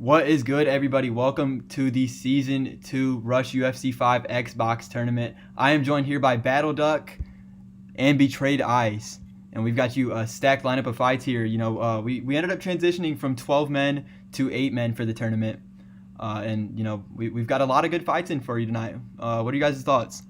What is good, everybody? Welcome to the Season 2 Rush UFC 5 Xbox Tournament. I am joined here by Battle Duck and Betrayed Eyes. And we've got you a stacked lineup of fights here. We ended up transitioning from 12 men to 8 men for the tournament. We've got a lot of good fights in for you tonight. What are you guys' thoughts?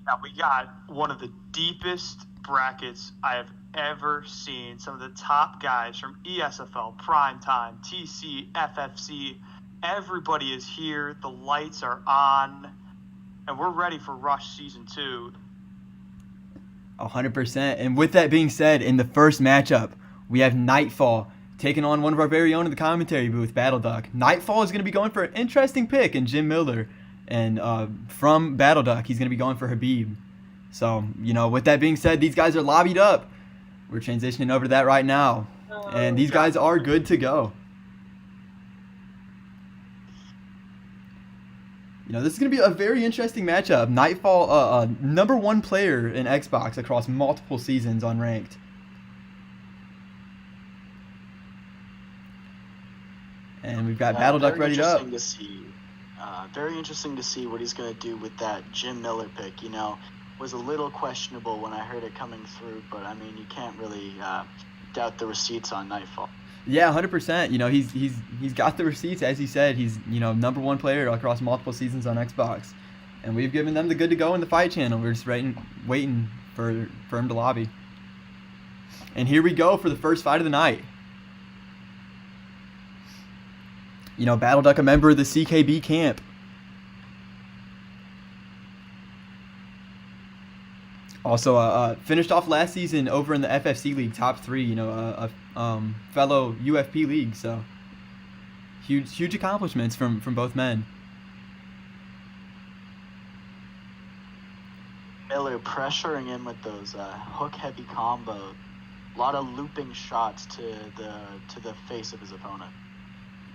Now, we got one of the deepest brackets I have ever seen. Some of the top guys from ESFL, Primetime, TC, FFC. Everybody is here. The lights are on. And we're ready for Rush Season 2. 100%. And with that being said, in the first matchup, we have Nightfall taking on one of our very own in the commentary booth, Battle Duck. Nightfall is going to be going for an interesting pick in Jim Miller. And from Battle Duck, he's going to be going for Habib. So, with that being said, these guys are lobbied up. We're transitioning over to that right now. And these guys are good to go. This is going to be a very interesting matchup. Nightfall, number 1 player in Xbox across multiple seasons unranked. And we've got Battle Duck ready up. Very interesting to see what he's going to do with that Jim Miller pick. Was a little questionable when I heard it coming through, but I mean, you can't really doubt the receipts on Nightfall. Yeah, 100%. He's got the receipts, as he said. He's number 1 player across multiple seasons on Xbox, and we've given them the good to go in the fight channel. We're just waiting for him to lobby. And here we go for the first fight of the night. Battle Duck, a member of the CKB camp. Also, finished off last season over in the FFC League, top 3, a fellow UFP league. So, huge accomplishments from both men. Miller pressuring him with those hook-heavy combos. A lot of looping shots to the face of his opponent.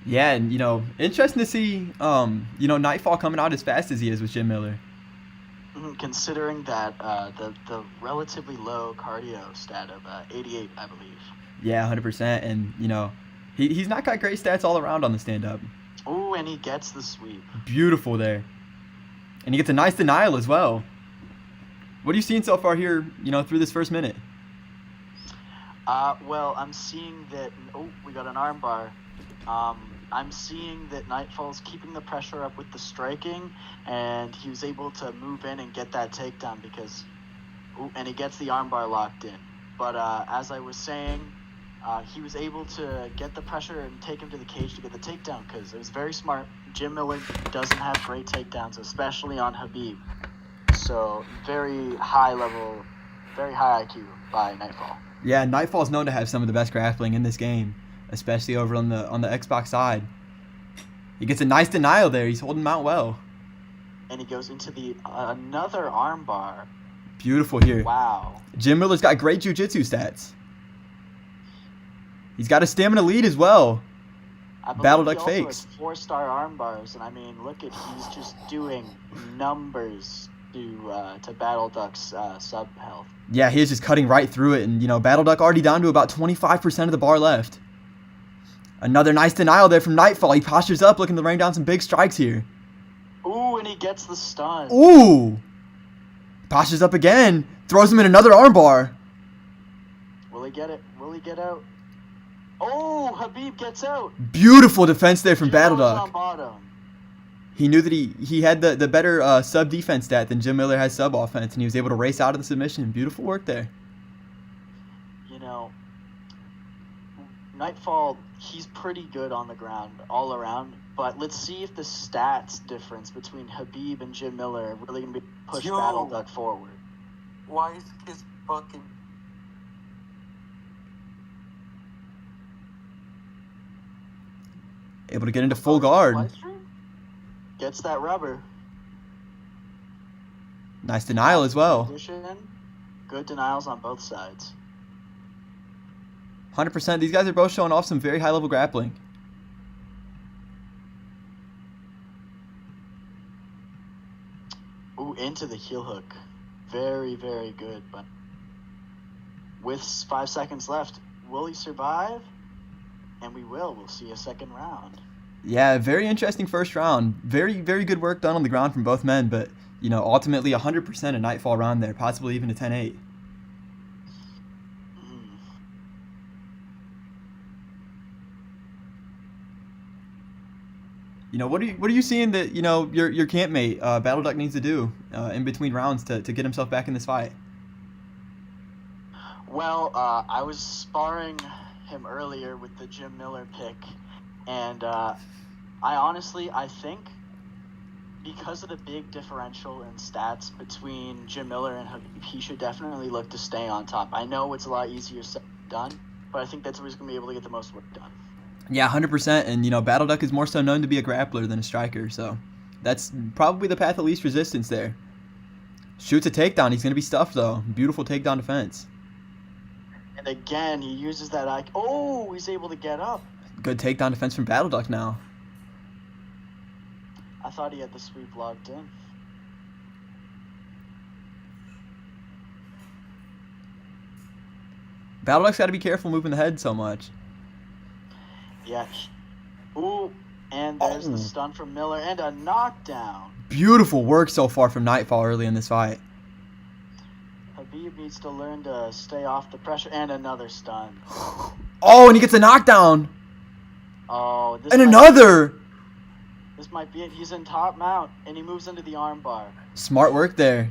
Yeah, and interesting to see Nightfall coming out as fast as he is with Jim Miller. Considering that the relatively low cardio stat of 88, I believe. Yeah, 100%. And he's not got great stats all around on the stand-up. Ooh, and he gets the sweep. Beautiful there. And he gets a nice denial as well. What are you seeing so far here, through this first minute? Well, I'm seeing that... Oh, we got an armbar. I'm seeing that Nightfall's keeping the pressure up with the striking, and he was able to move in and get that takedown because... Ooh, and he gets the armbar locked in. But as I was saying, he was able to get the pressure and take him to the cage to get the takedown because it was very smart. Jim Miller doesn't have great takedowns, especially on Habib. So, very high level, very high IQ by Nightfall. Yeah, Nightfall's known to have some of the best grappling in this game, especially over on the Xbox side. He gets a nice denial there. He's holding him out well. And he goes into the another armbar. Beautiful here. Wow. Jim Miller's got great jiu-jitsu stats. He's got a stamina lead as well. Battle Duck fakes. 4-star armbars, and I mean, look at he's just doing numbers to Battle Duck's sub health. Yeah, he is just cutting right through it, and Battle Duck already down to about 25% of the bar left. Another nice denial there from Nightfall. He postures up, looking to rain down some big strikes here. Ooh, and he gets the stun. Ooh! Postures up again, throws him in another armbar. Will he get it? Will he get out? Oh, Habib gets out. Beautiful defense there from Battle Duck. On bottom. He knew that he had the better sub-defense stat than Jim Miller has sub-offense, and he was able to race out of the submission. Beautiful work there. Nightfall, he's pretty good on the ground all around, but let's see if the stats difference between Habib and Jim Miller are really going to push Battle Duck forward. Why is his fucking... Able to get into full guard. Gets that rubber. Nice denial as well. Good denials on both sides. 100%. These guys are both showing off some very high-level grappling. Ooh, into the heel hook. Very, very good. But with 5 seconds left, will he survive? And we will. We'll see a second round. Yeah, very interesting first round. Very, very good work done on the ground from both men, but, ultimately 100% a Nightfall round there, possibly even a 10-8. Mm. What are you seeing that, your campmate, Battle Duck needs to do in between rounds to get himself back in this fight? Well, I was sparring him earlier with the Jim Miller pick, and I think because of the big differential in stats between Jim Miller and Habib, he should definitely look to stay on top. I know it's a lot easier said than done, but I think that's where he's going to be able to get the most work done. Yeah, 100%. And, Battle Duck is more so known to be a grappler than a striker, so that's probably the path of least resistance there. Shoots a takedown. He's going to be stuffed, though. Beautiful takedown defense. And again, he uses that eye. Oh, he's able to get up. Good takedown defense from Battle Duck now. I thought he had the sweep locked in. Battle Duck's got to be careful moving the head so much. Yeah. Ooh, and there's the stun from Miller and a knockdown. Beautiful work so far from Nightfall early in this fight. Habib needs to learn to stay off the pressure and another stun. Oh, and he gets a knockdown. Oh, And another. This might be it. He's in top mount, and he moves into the armbar. Smart work there.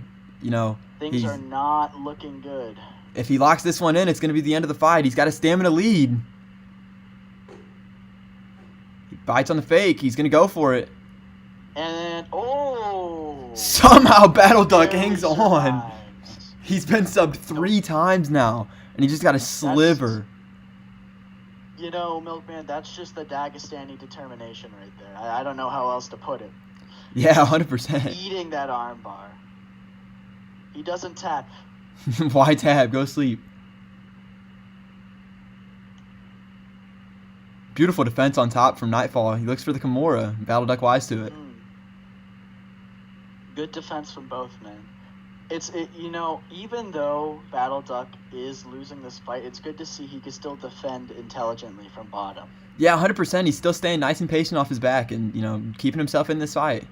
Things are not looking good. If he locks this one in, it's going to be the end of the fight. He's got a stamina lead. He bites on the fake. He's going to go for it. And, Somehow Battle Duck barely hangs on. survives. He's been subbed 3 times now, and he just got a sliver. Milkman, that's just the Dagestani determination right there. I don't know how else to put it. Yeah, 100%. Eating that armbar. He doesn't tap. Why tab? Go sleep. Beautiful defense on top from Nightfall. He looks for the Kimura. Battle Duck wise to it. Good defense from both men. Even though Battle Duck is losing this fight, it's good to see he can still defend intelligently from bottom. Yeah, 100%. He's still staying nice and patient off his back and, keeping himself in this fight.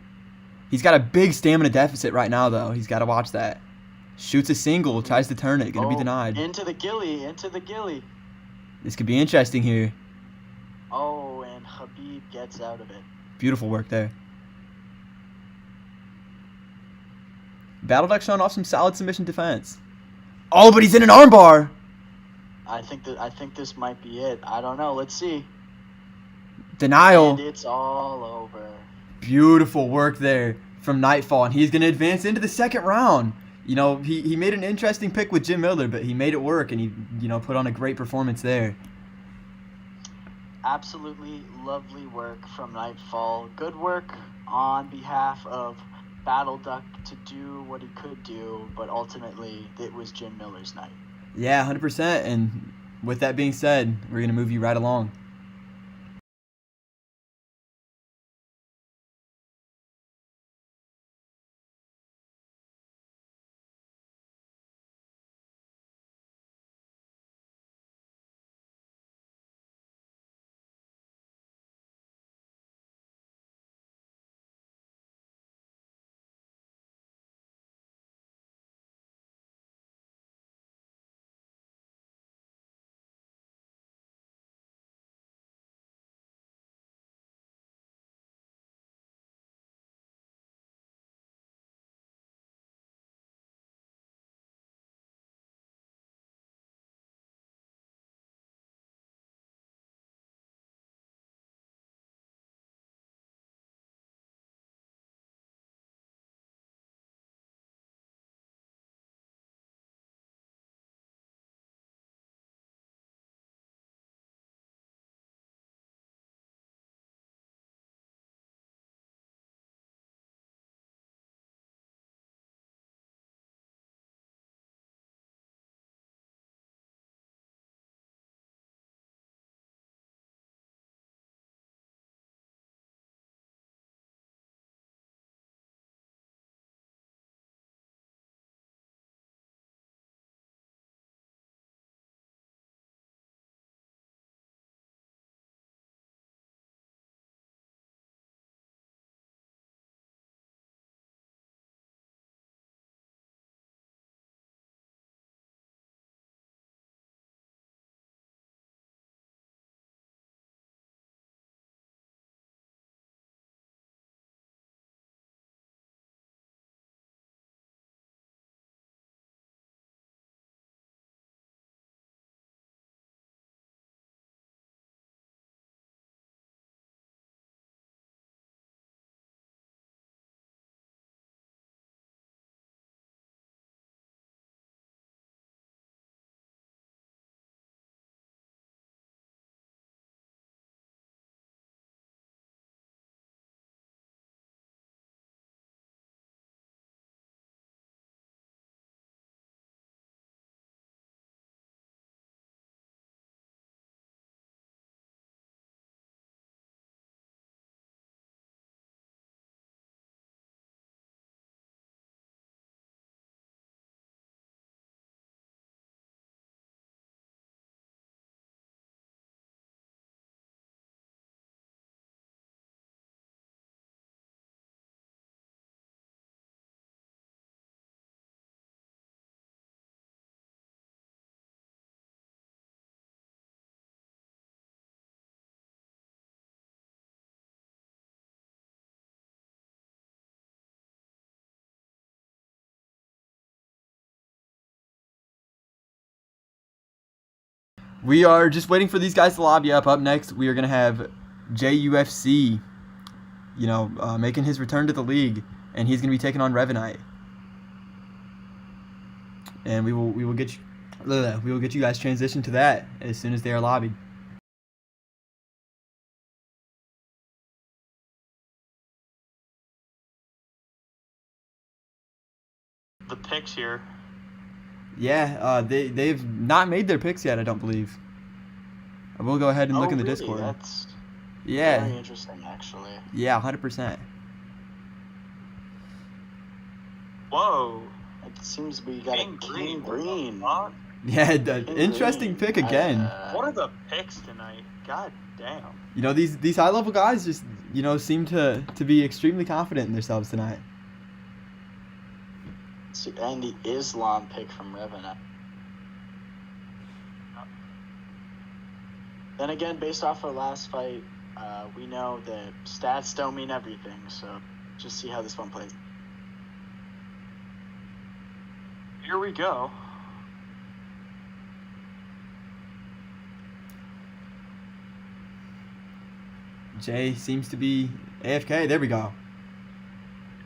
He's got a big stamina deficit right now, though. He's got to watch that. Shoots a single, tries to turn it. Going to be denied. Into the ghillie. This could be interesting here. Oh, and Habib gets out of it. Beautiful work there. Battle Duck showing off some solid submission defense. Oh, but he's in an armbar. I think this might be it. I don't know. Let's see. Denial. And it's all over. Beautiful work there from Nightfall, and he's going to advance into the second round. He made an interesting pick with Jim Miller, but he made it work, and he, put on a great performance there. Absolutely lovely work from Nightfall. Good work on behalf of Battle Duck to do what he could do, but ultimately it was Jim Miller's night. Yeah, 100%. And with that being said, we're going to move you right along. We are just waiting for these guys to lobby up. Up next, we are going to have JUFC, making his return to the league, and he's going to be taking on Revenite. And we will get you guys transitioned to that as soon as they are lobbied. The picks here. Yeah, they've not made their picks yet, I don't believe. We'll go ahead and look in the really? Discord. That's Yeah. very interesting, actually. Yeah, 100%. Whoa. It seems we got King a King Green. Fuck? Yeah, interesting pick again. What are the picks tonight? God damn. These high level guys just seem to be extremely confident in themselves tonight. And the Islam pick from Revenant. Then again, based off our last fight, we know that stats don't mean everything, so just see how this one plays. Here we go. Jay seems to be AFK. There we go.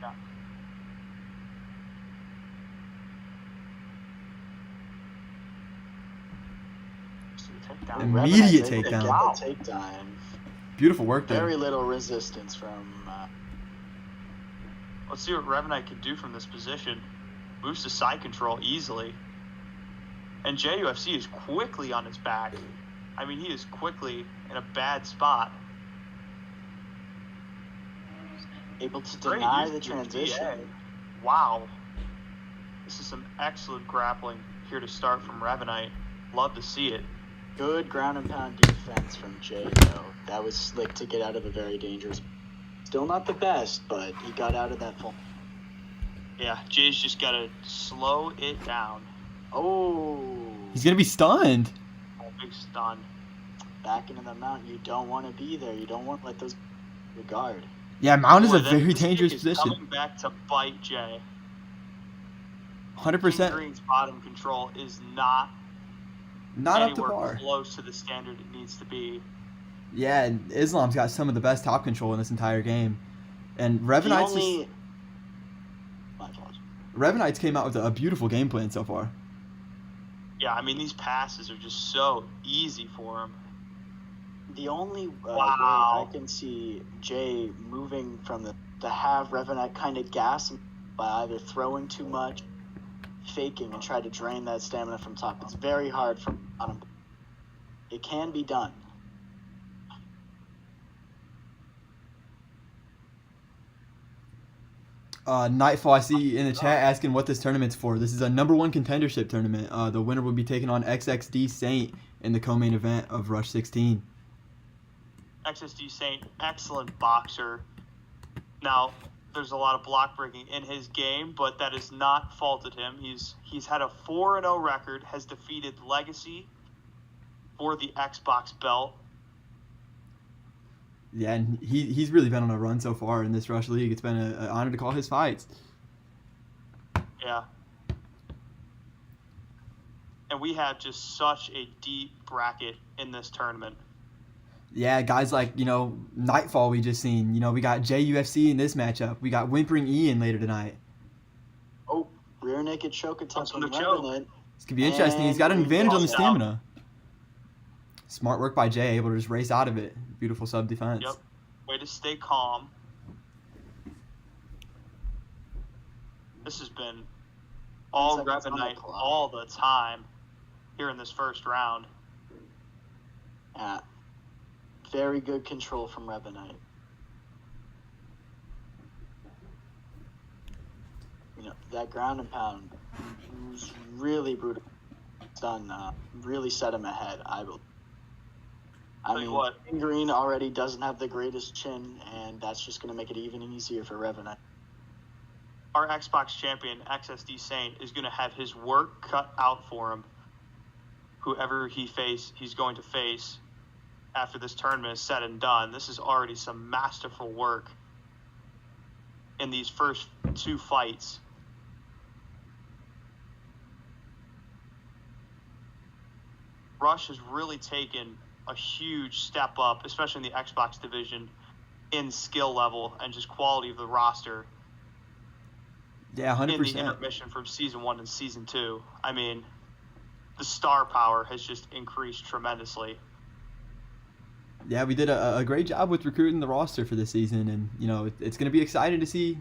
Yeah. Immediate Revenant takedown. Get the takedown. Beautiful work there. Very little resistance from. Let's see what Revenite can do from this position. Moves to side control easily. And JUFC is quickly on his back. I mean, he is quickly in a bad spot. Able to Great deny use the of transition. GA. Wow. This is some excellent grappling here to start from Revenite. Love to see it. Good ground and pound defense from Jay, though. That was slick to get out of a very dangerous. Still not the best, but he got out of that full. Yeah, Jay's just got to slow it down. Oh. He's gonna be stunned. Oh, big stun. Back into the mount. You don't want to be there. You don't want to let those regard. Yeah, Mount is Boy, a very this kick dangerous is position. Coming back to bite Jay. 100%. King Green's bottom control is not Not up to anywhere par. close to the standard it needs to be. Yeah, and Islam's got some of the best top control in this entire game. And Revenite's Revenite's came out with a beautiful game plan so far. Yeah, I mean, these passes are just so easy for him. The only Wow. way I can see Jay moving from to have Revenant kind of gas him by either throwing too much, faking, and try to drain that stamina from top. It's very hard for bottom. It can be done. Nightfall, I see in the chat asking what this tournament's for. This is a #1 contendership tournament. The winner will be taking on XXD Saint in the co-main event of Rush 16. XSD Saint, excellent boxer. Now, there's a lot of block breaking in his game, but that has not faulted him. He's had a 4-0 record, has defeated Legacy for the Xbox belt. Yeah, and he's really been on a run so far in this Rush League. It's been an honor to call his fights. Yeah. And we have just such a deep bracket in this tournament. Yeah, guys like, Nightfall we just seen. We got JUFC in this matchup. We got Whimpering Ian later tonight. Oh, rear naked choke attempt From from the choke. Revenant. It's going to be interesting. He's got an And advantage on the down. stamina. Smart work by Jay, able to just race out of it. Beautiful sub defense. Yep. Way to stay calm. This has been all 10 seconds on the Revenite clock. all the time here in this first round. Yeah. Very good control from Revenant. That ground and pound was really brutal. It's done. Really set him ahead, I believe. Tell you what. King Green already doesn't have the greatest chin, and that's just going to make it even easier for Revenant. Our Xbox champion, XSD Saint, is going to have his work cut out for him. Whoever he's going to face after this tournament is said and done. This is already some masterful work in these first two fights. Rush has really taken a huge step up, especially in the Xbox division, in skill level and just quality of the roster. Yeah, In the 100%. intermission from Season 1 and Season 2. I mean, the star power has just increased tremendously. Yeah, we did a great job with recruiting the roster for this season, and it's going to be exciting to see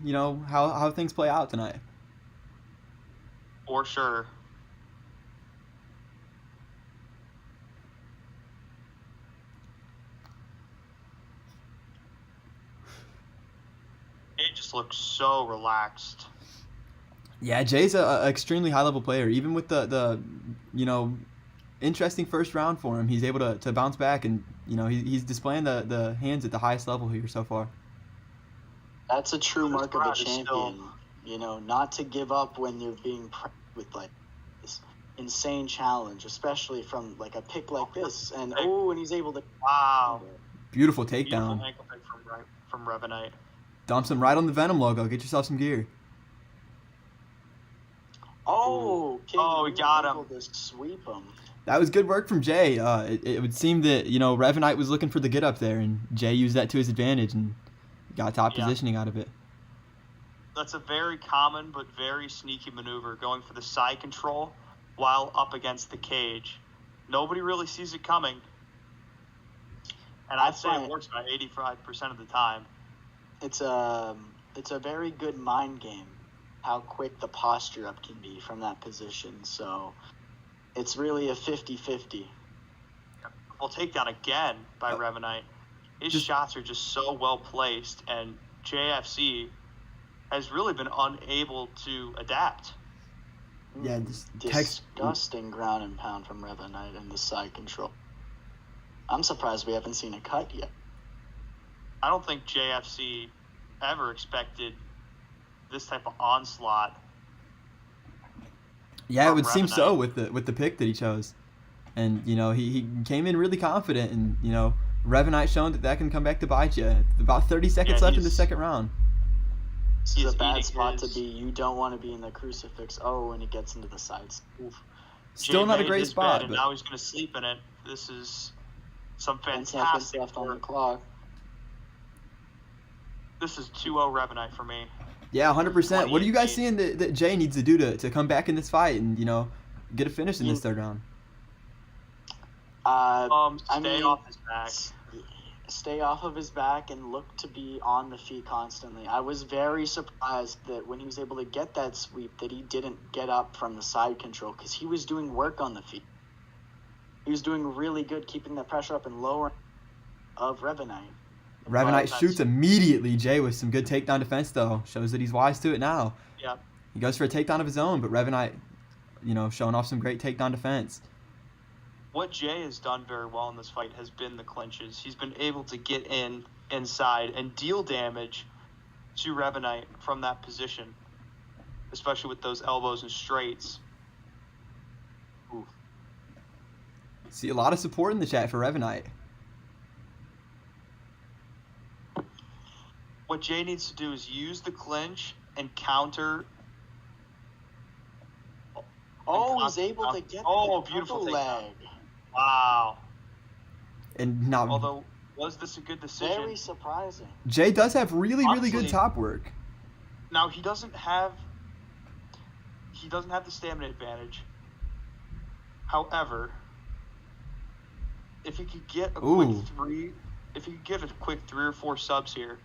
how things play out tonight. For sure. It just looks so relaxed. Yeah, Jay's a extremely high level player. Even with the interesting first round for him, he's able to bounce back, and he's displaying the hands at the highest level here so far. That's a true This mark of a round is champion. Not to give up when you're being with like this insane challenge, especially from like a pick like this. And and he's able to. Wow. Beautiful Beautiful takedown. ankle pick from Revenite. Dumps him right on the Venom logo. Get yourself some gear. Oh, King he got him. able to sweep him. That was good work from Jay. It would seem that Revenite was looking for the get up there, and Jay used that to his advantage and got top positioning out of it. That's a very common but very sneaky maneuver, going for the side control while up against the cage. Nobody really sees it coming, and I'd say it works about 85% of the time. It's a very good mind game, how quick the posture up can be from that position. So it's really a 50-50. Well, takedown again by Revenite. His shots are just so well placed, and JFC has really been unable to adapt. Yeah, Disgusting ground and pound from Revenite and the side control. I'm surprised we haven't seen a cut yet. I don't think JFC ever expected this type of onslaught. Yeah, it would seem so with the pick that he chose, and he came in really confident, and Revenite shown that can come back to bite you. About 30 seconds left in the second round. This is a bad spot to be. You don't want to be in the crucifix. And he gets into the sides. Oof. Still not a great spot. And now he's going to sleep in it. This is some 10 seconds fantastic left on work. the clock. This is 2-0 Revenite for me. Yeah, 100%. What are you guys seeing that Jay needs to do to come back in this fight and get a finish in this third round? Stay off his back. Stay off of his back and look to be on the feet constantly. I was very surprised that when he was able to get that sweep that he didn't get up from the side control, because he was doing work on the feet. He was doing really good keeping that pressure up and lowering of Revenite. Revenite shoots immediately. Jay with some good takedown defense, though. Shows that he's wise to it now. Yeah. He goes for a takedown of his own, but Revenite, showing off some great takedown defense. What Jay has done very well in this fight has been the clinches. He's been able to get inside and deal damage to Revenite from that position, especially with those elbows and straights. Ooh. See a lot of support in the chat for Revenite. What Jay needs to do is use the clinch and counter. He's able to get the beautiful leg. Wow. And now, although, was this a good decision? Very surprising. Jay does have really good top work. Now he doesn't have the stamina advantage. However, if he could get a quick 3 or 4 subs here,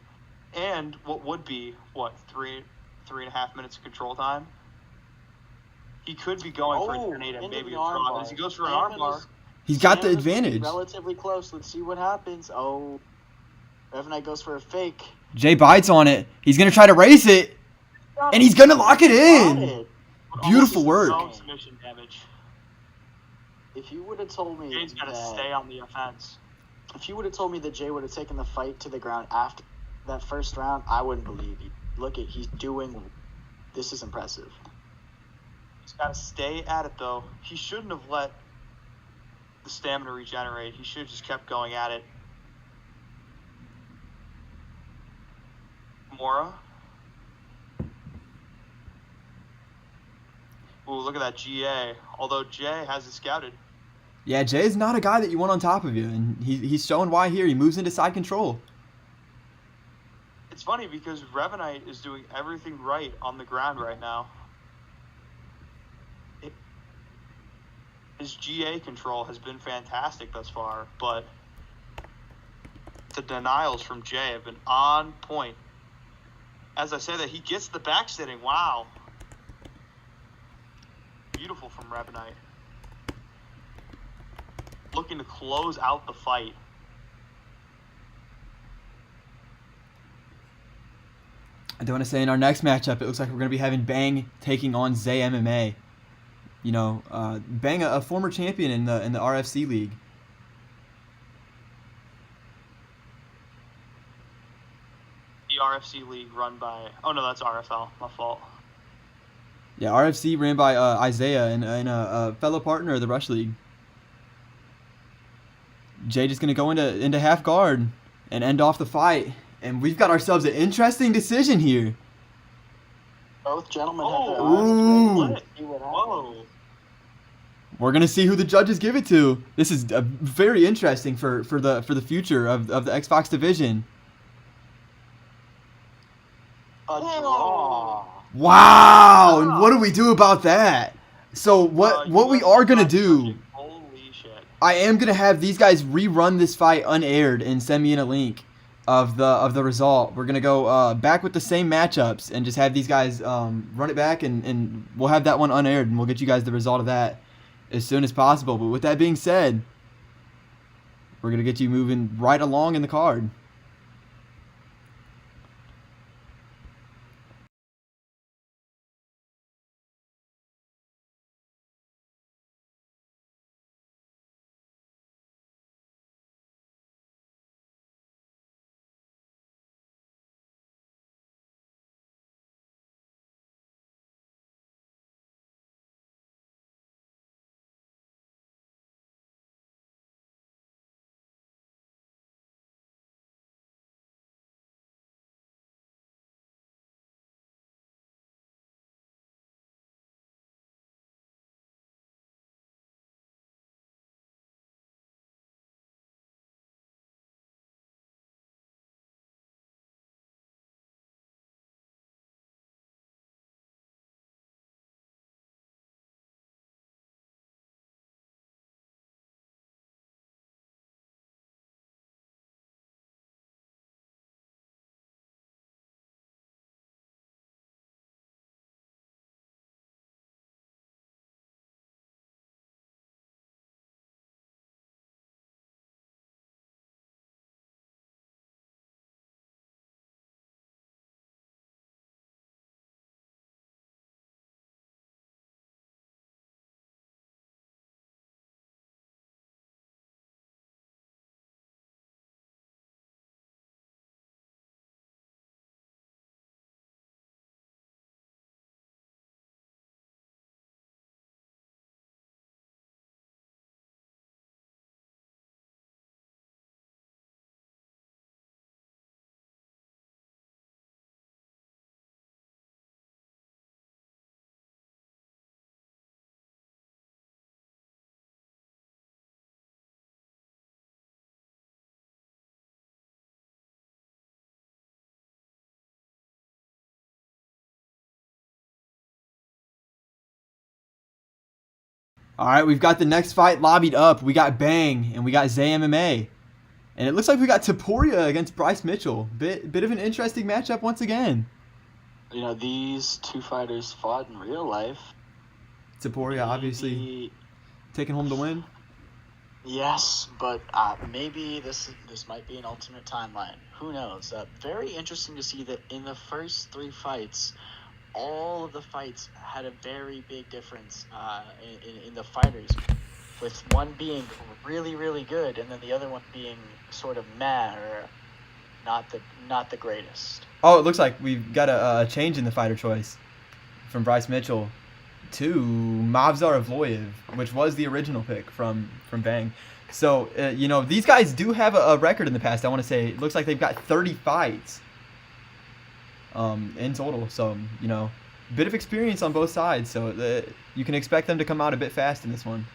and what would be 3.5 minutes of control time, he could be going for a grenade and maybe a drop. As he goes for an armbar, he's got the advantage. Relatively close. Let's see what happens. Revenite goes for a fake. Jay bites on it. He's gonna try to race it, and he's gonna lock it in. Beautiful work. Submission damage. If you would have told me Jay's got to stay on the offense. If you would have told me that Jay would have taken the fight to the ground after that first round, I wouldn't believe you. He's doing. This is impressive. He's got to stay at it, though. He shouldn't have let the stamina regenerate. He should have just kept going at it. Mora. Ooh, look at that GA. Although Jay has it scouted. Yeah, Jay is not a guy that you want on top of you, and he's showing why here. He moves into side control. It's funny because Revenite is doing everything right on the ground right now. His GA control has been fantastic thus far, but the denials from Jay have been on point. As I say that, he gets the back sitting. Wow. Beautiful from Revenite. Looking to close out the fight. I do want to say in our next matchup, it looks like we're going to be having Bang taking on Zay MMA. You know, Bang, a former champion in the RFC league. The RFC league run by... Oh, no, that's RFL. My fault. Yeah, RFC ran by Isaiah and a fellow partner of the Rush League. Jay just going to go into half guard and end off the fight. And we've got ourselves an interesting decision here. Both gentlemen have their Ooh. eyes. See what happens. Whoa. We're gonna see who the judges give it to. This is very interesting for the future of the Xbox division. A draw. Wow! And what do we do about that? So what we are gonna do? Holy shit! I am gonna have these guys rerun this fight unaired and send me in a link of the result. We're gonna go back with the same matchups and just have these guys run it back and we'll have that one unaired and we'll get you guys the result of that as soon as possible. But with that being said, we're going to get you moving right along in the card. All right, we've got the next fight lobbied up. We got Bang and we got Zay MMA. And it looks like we got Taporia against Bryce Mitchell. Bit of an interesting matchup once again. You know, these two fighters fought in real life. Taporia obviously taking home the win. Yes, but maybe this might be an alternate timeline. Who knows? Very interesting to see that in the first three fights, all of the fights had a very big difference in the fighters, with one being really, really good and then the other one being sort of meh or not the greatest. Oh, it looks like we've got a change in the fighter choice from Bryce Mitchell to Mavzar Evloyev, which was the original pick from Bang. So, you know, these guys do have a record in the past. I want to say it looks like they've got 30 fights in total. So, you know, a bit of experience on both sides. So you can expect them to come out a bit fast in this one.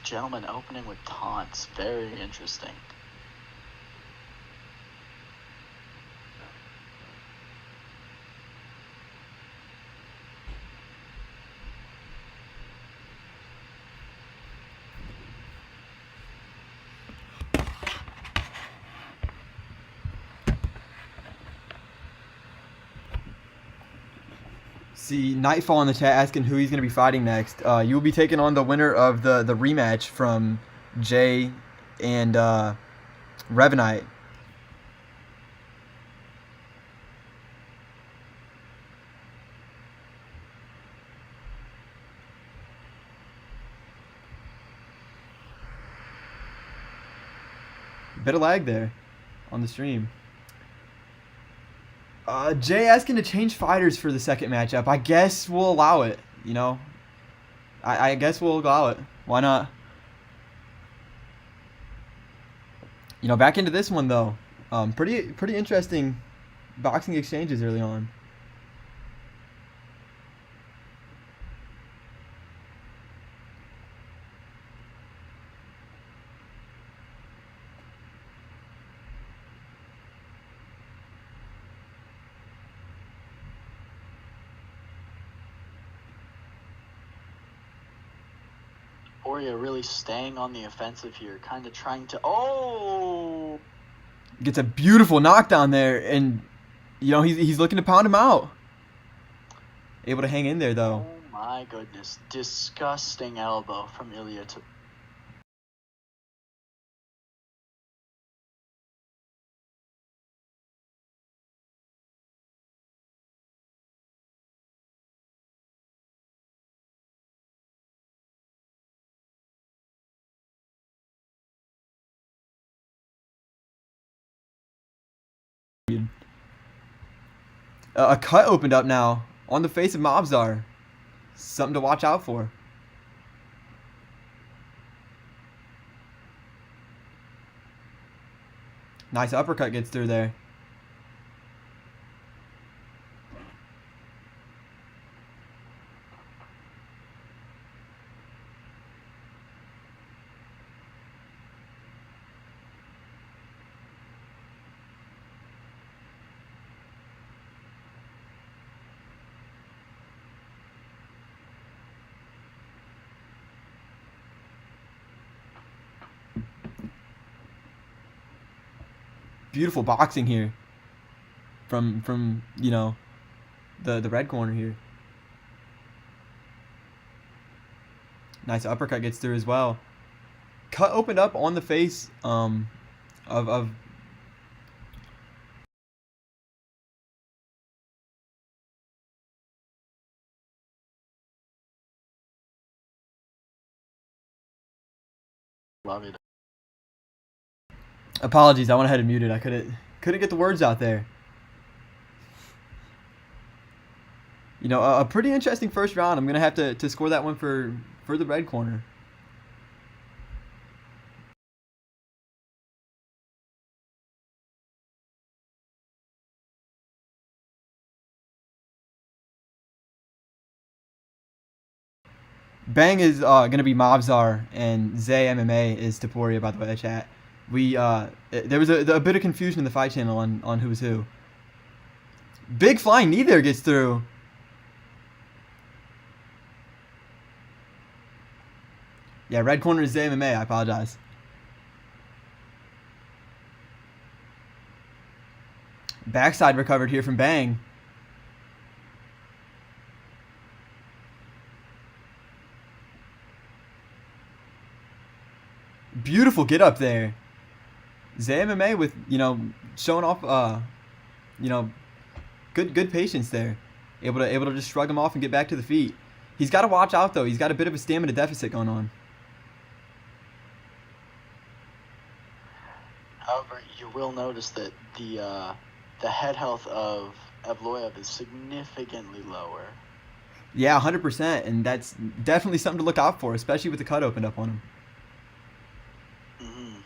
gentleman opening with taunts. Very interesting. See, Nightfall in the chat asking who he's going to be fighting next. You will be taking on the winner of the rematch from Jay and Revenite. Bit of lag there on the stream. Jay asking to change fighters for the second matchup. I guess we'll allow it, you know. I guess we'll allow it. Why not? You know, back into this one though. Pretty interesting boxing exchanges early on. Poirier really staying on the offensive here, kind of trying to. Oh! Gets a beautiful knockdown there, and you know he's looking to pound him out. Able to hang in there though. Oh my goodness. Disgusting elbow from Ilya to. A cut opened up now on the face of Mobzar. Something to watch out for. Nice uppercut gets through there. Beautiful boxing here from you know the red corner here. Nice uppercut gets through as well. Cut opened up on the face of Love it. apologies, I went ahead and muted. I couldn't get the words out there. You know, a pretty interesting first round. I'm gonna have to score that one for the red corner. Bang is gonna be Mobzar and Zay MMA is Taporia, by the way, chat. We there was a bit of confusion in the fight channel on who's who. Big flying knee there gets through. Yeah, red corner is Zay MMA. I apologize. Backside recovered here from Bang. Beautiful get up there. Zay MMA with, you know, showing off you know, good patience there. Able to just shrug him off and get back to the feet. He's got to watch out though. He's got a bit of a stamina deficit going on. However, you will notice that the head health of Evloev is significantly lower. Yeah, 100%, and that's definitely something to look out for, especially with the cut opened up on him. Mm-hmm.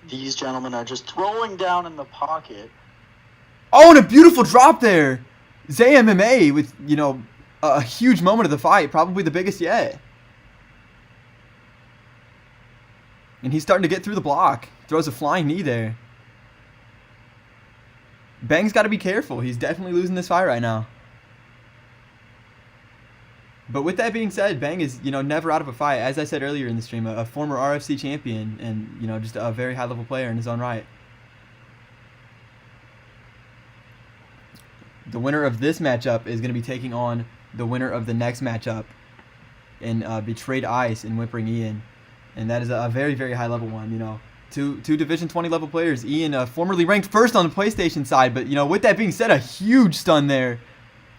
These gentlemen are just throwing down in the pocket. Oh, and a beautiful drop there. Zay MMA with, a huge moment of the fight, probably the biggest yet. And he's starting to get through the block. Throws a flying knee there. Bang's got to be careful. He's definitely losing this fight right now. But with that being said, Bang is, never out of a fight. As I said earlier in the stream, a former RFC champion and, just a very high-level player in his own right. The winner of this matchup is going to be taking on the winner of the next matchup in Betrayed Ice and Whimpering Ian. And that is a very, very high-level one, Two Division 20 level players. Ian, formerly ranked first on the PlayStation side, but, with that being said, a huge stun there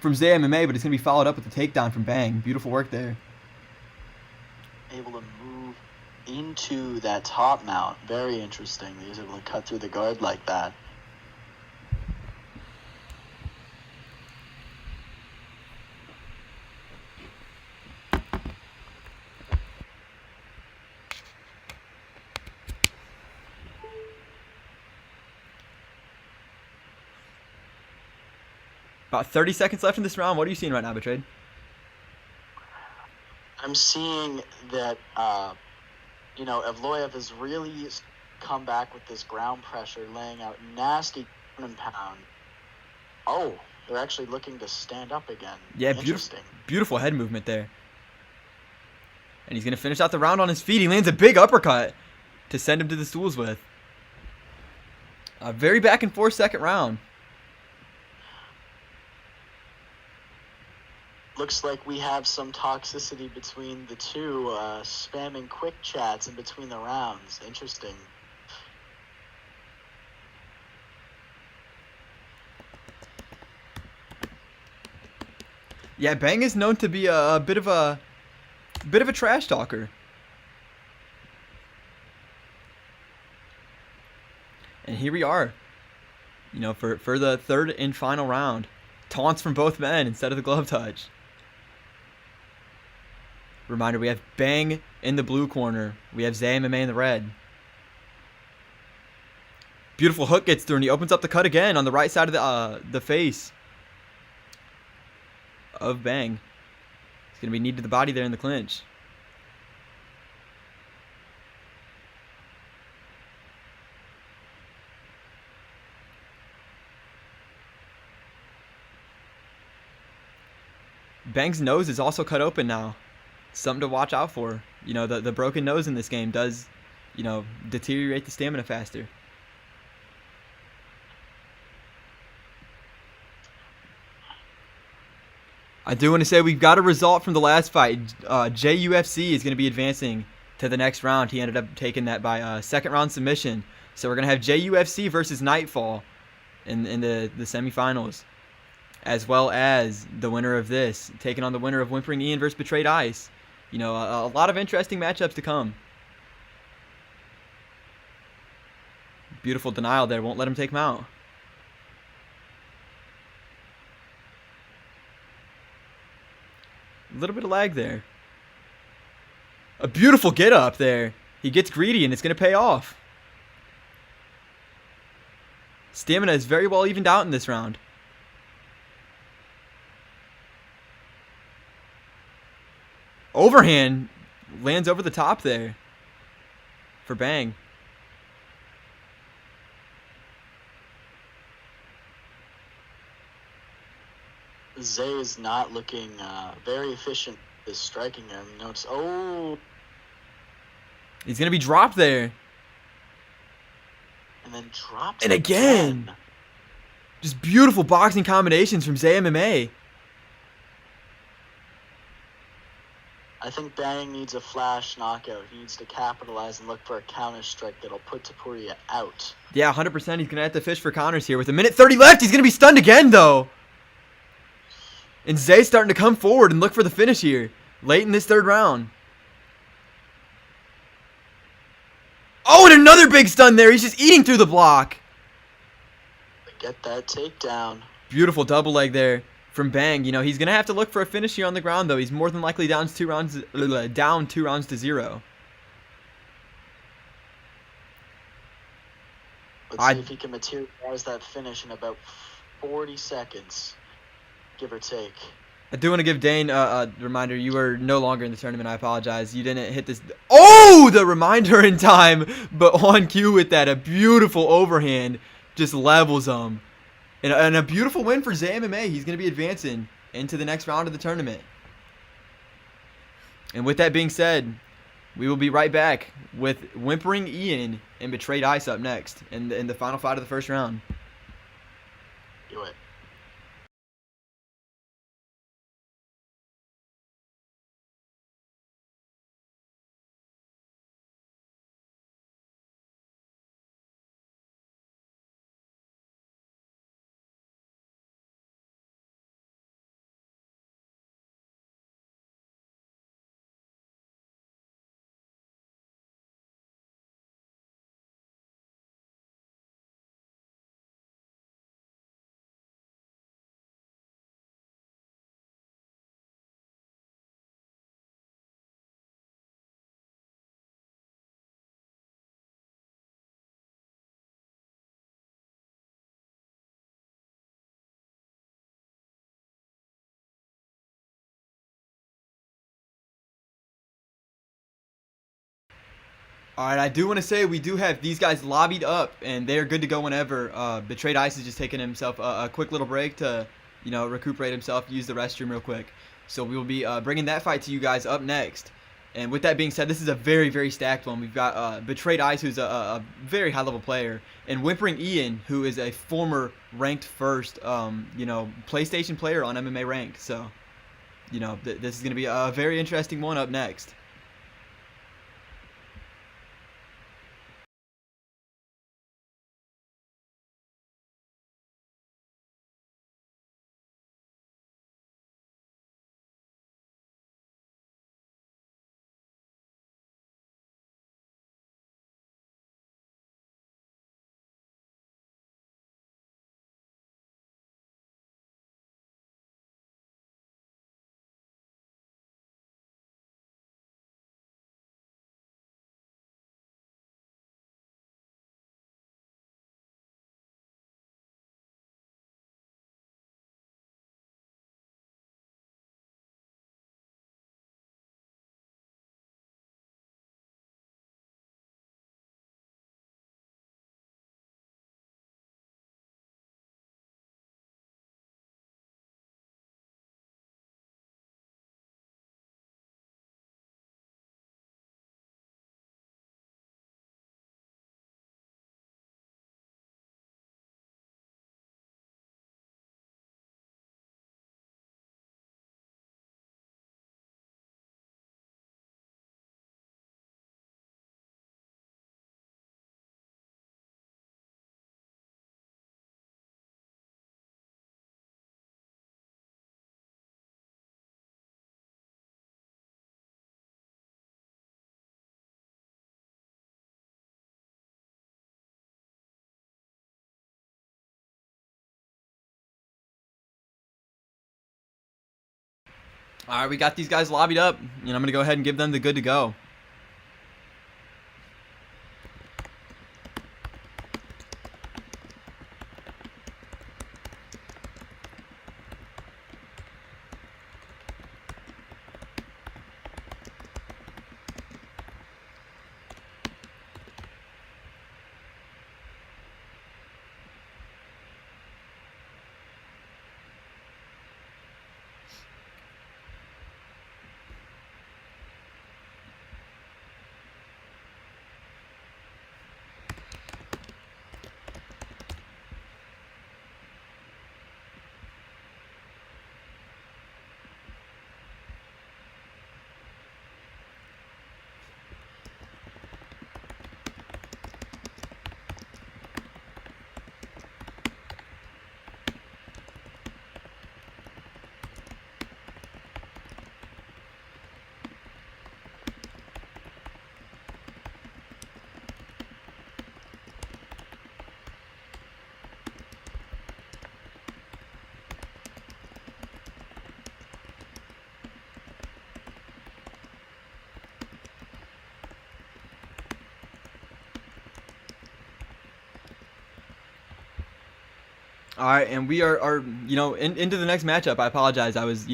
from Zay MMA, but it's going to be followed up with a takedown from Bang. Beautiful work there. Able to move into that top mount. Very interesting. He was able to cut through the guard like that. About 30 seconds left in this round. What are you seeing right now, Betrayed? I'm seeing that, Evloev has really come back with this ground pressure, laying out nasty ground and pound. Oh, they're actually looking to stand up again. Yeah, interesting. Beautiful head movement there. And he's going to finish out the round on his feet. He lands a big uppercut to send him to the stools with. A very back and forth second round. Looks like we have some toxicity between the two, spamming quick chats in between the rounds. Interesting. Yeah, Bang is known to be a bit of a trash talker. And here we are. For the third and final round. Taunts from both men instead of the glove touch. Reminder, we have Bang in the blue corner. We have Zay MMA in the red. Beautiful hook gets through, and he opens up the cut again on the right side of the face of Bang. It's going to be knee to the body there in the clinch. Bang's nose is also cut open now. Something to watch out for. The broken nose in this game does, deteriorate the stamina faster. I do want to say we've got a result from the last fight. JUFC is going to be advancing to the next round. He ended up taking that by second round submission. So we're going to have JUFC versus Nightfall in the semifinals. As well as the winner of this, taking on the winner of Whimpering Ian versus Betrayed Ice. A lot of interesting matchups to come. Beautiful denial there. Won't let him take him out. A little bit of lag there. A beautiful get up there. He gets greedy and it's going to pay off. Stamina is very well evened out in this round. Overhand lands over the top there for Bang. Zay is not looking very efficient is striking him. Notice, He's going to be dropped there. And then dropped And again. Just beautiful boxing combinations from Zay MMA. I think Bang needs a flash knockout. He needs to capitalize and look for a counter strike that'll put Tapuria out. Yeah, 100%. He's going to have to fish for counters here. With a minute 30 left, he's going to be stunned again, though. And Zay's starting to come forward and look for the finish here. Late in this third round. Oh, and another big stun there. He's just eating through the block. Get that takedown. Beautiful double leg there from Bang. He's going to have to look for a finish here on the ground, though. He's more than likely down 2 rounds to 0. Let's see if he can materialize that finish in about 40 seconds, give or take. I do want to give Dane a reminder. You were no longer in the tournament. I apologize. You didn't hit this. Oh, the reminder in time, but on cue with that. A beautiful overhand just levels him. And a beautiful win for ZMMA. He's going to be advancing into the next round of the tournament. And with that being said, we will be right back with Whimpering Ian and Betrayed Ice up next in the final fight of the first round. Do it. All right, I do want to say we do have these guys lobbied up, and they are good to go whenever. Betrayed Ice is just taking himself a quick little break to, recuperate himself, use the restroom real quick. So we will be bringing that fight to you guys up next. And with that being said, this is a very, very stacked one. We've got Betrayed Ice, who's a very high-level player, and Whimpering Ian, who is a former ranked first, PlayStation player on MMA Ranked. So, this is going to be a very interesting one up next. All right, we got these guys lobbied up, and I'm going to go ahead and give them the good to go. All right, and we are into the next matchup. I apologize. I was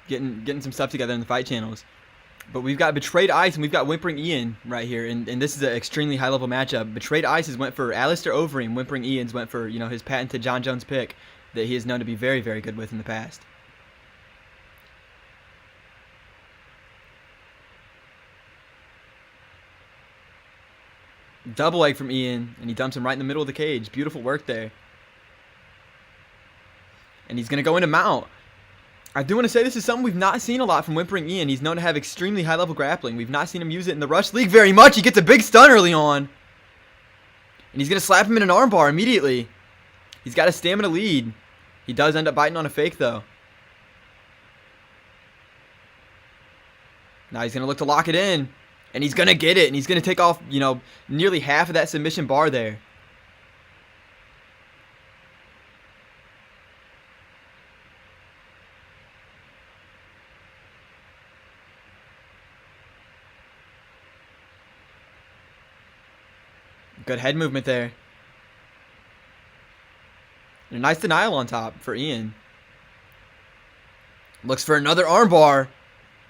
getting some stuff together in the fight channels. But we've got Betrayed Ice and we've got Whimpering Ian right here, and this is an extremely high level matchup. Betrayed Ice has went for Alistair Overeem, and Whimpering Ian's went for his patented John Jones pick that he is known to be very, very good with in the past. Double leg from Ian, and he dumps him right in the middle of the cage. Beautiful work there. And he's going to go into mount. I do want to say this is something we've not seen a lot from Whimpering Ian. He's known to have extremely high-level grappling. We've not seen him use it in the Rush League very much. He gets a big stun early on. And he's going to slap him in an armbar immediately. He's got a stamina lead. He does end up biting on a fake, though. Now he's going to look to lock it in. And he's going to get it. And he's going to take off, nearly half of that submission bar there. Good head movement there. And a nice denial on top for Ian. Looks for another armbar.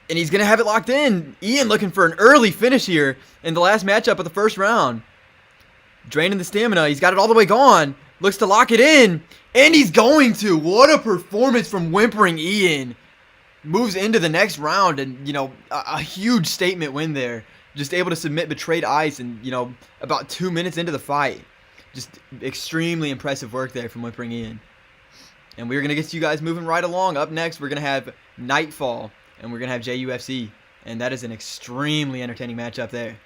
And he's going to have it locked in. Ian looking for an early finish here in the last matchup of the first round. Draining the stamina. He's got it all the way gone. Looks to lock it in. And he's going to. What a performance from Whimpering Ian. Moves into the next round. And, a huge statement win there. Just able to submit Betrayed Ice and, about 2 minutes into the fight. Just extremely impressive work there from Whimpering Ian. And we're going to get you guys moving right along. Up next, we're going to have Nightfall. And we're going to have JUFC. And that is an extremely entertaining matchup there.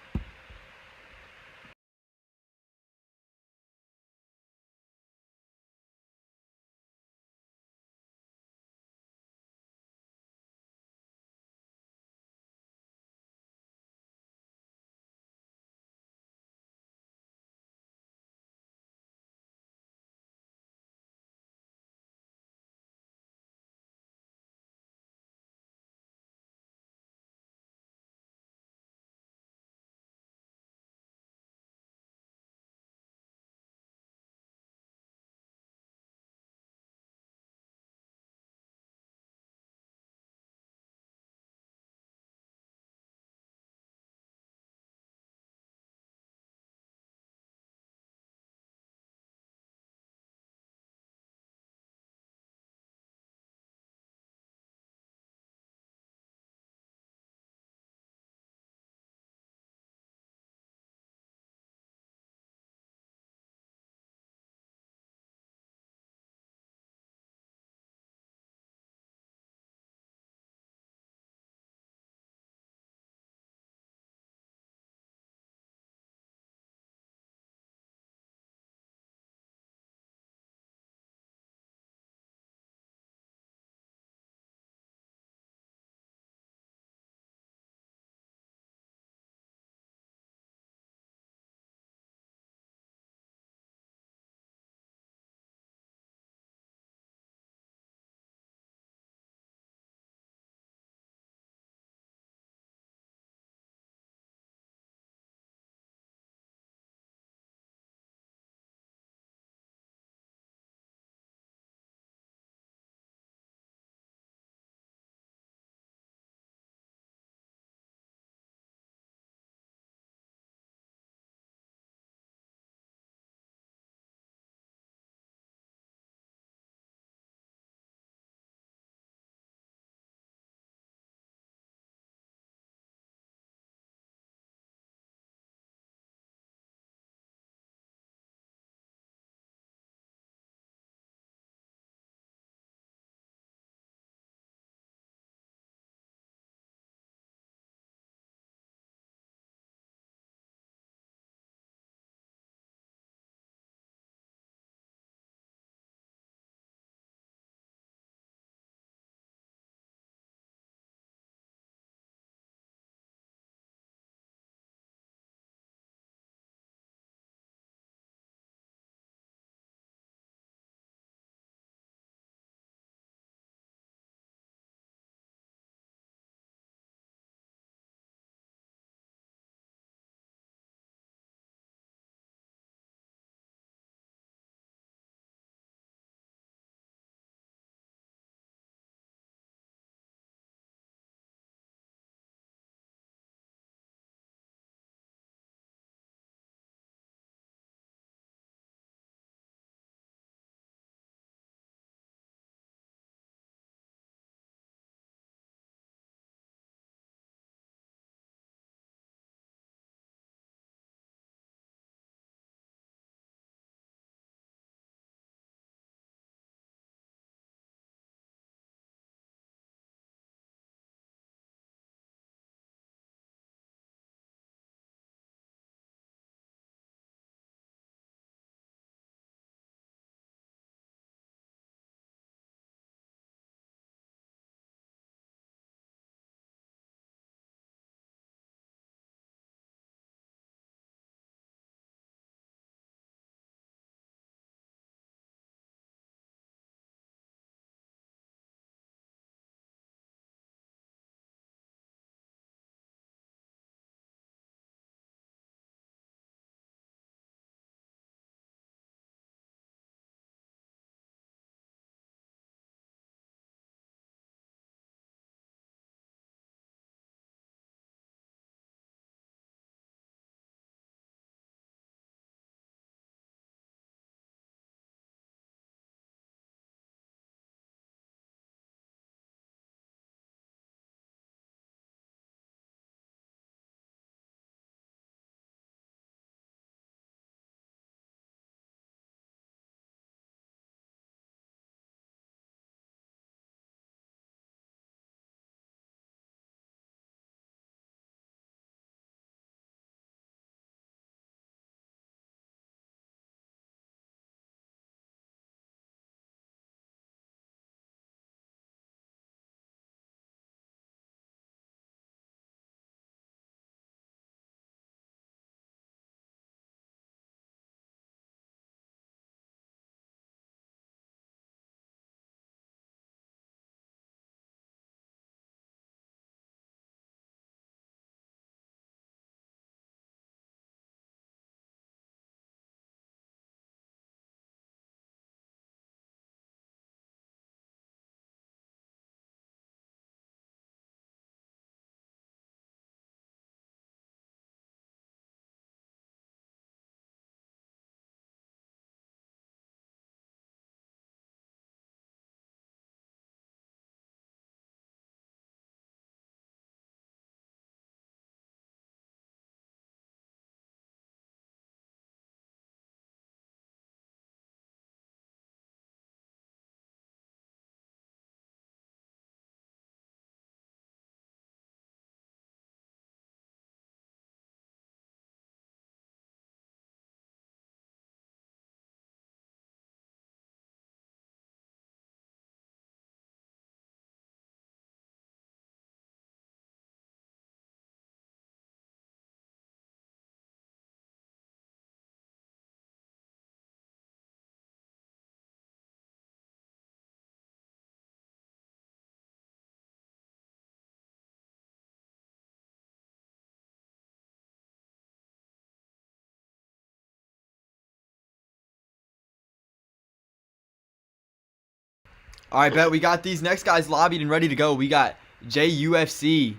All right, bet we got these next guys lobbied and ready to go. We got JUFC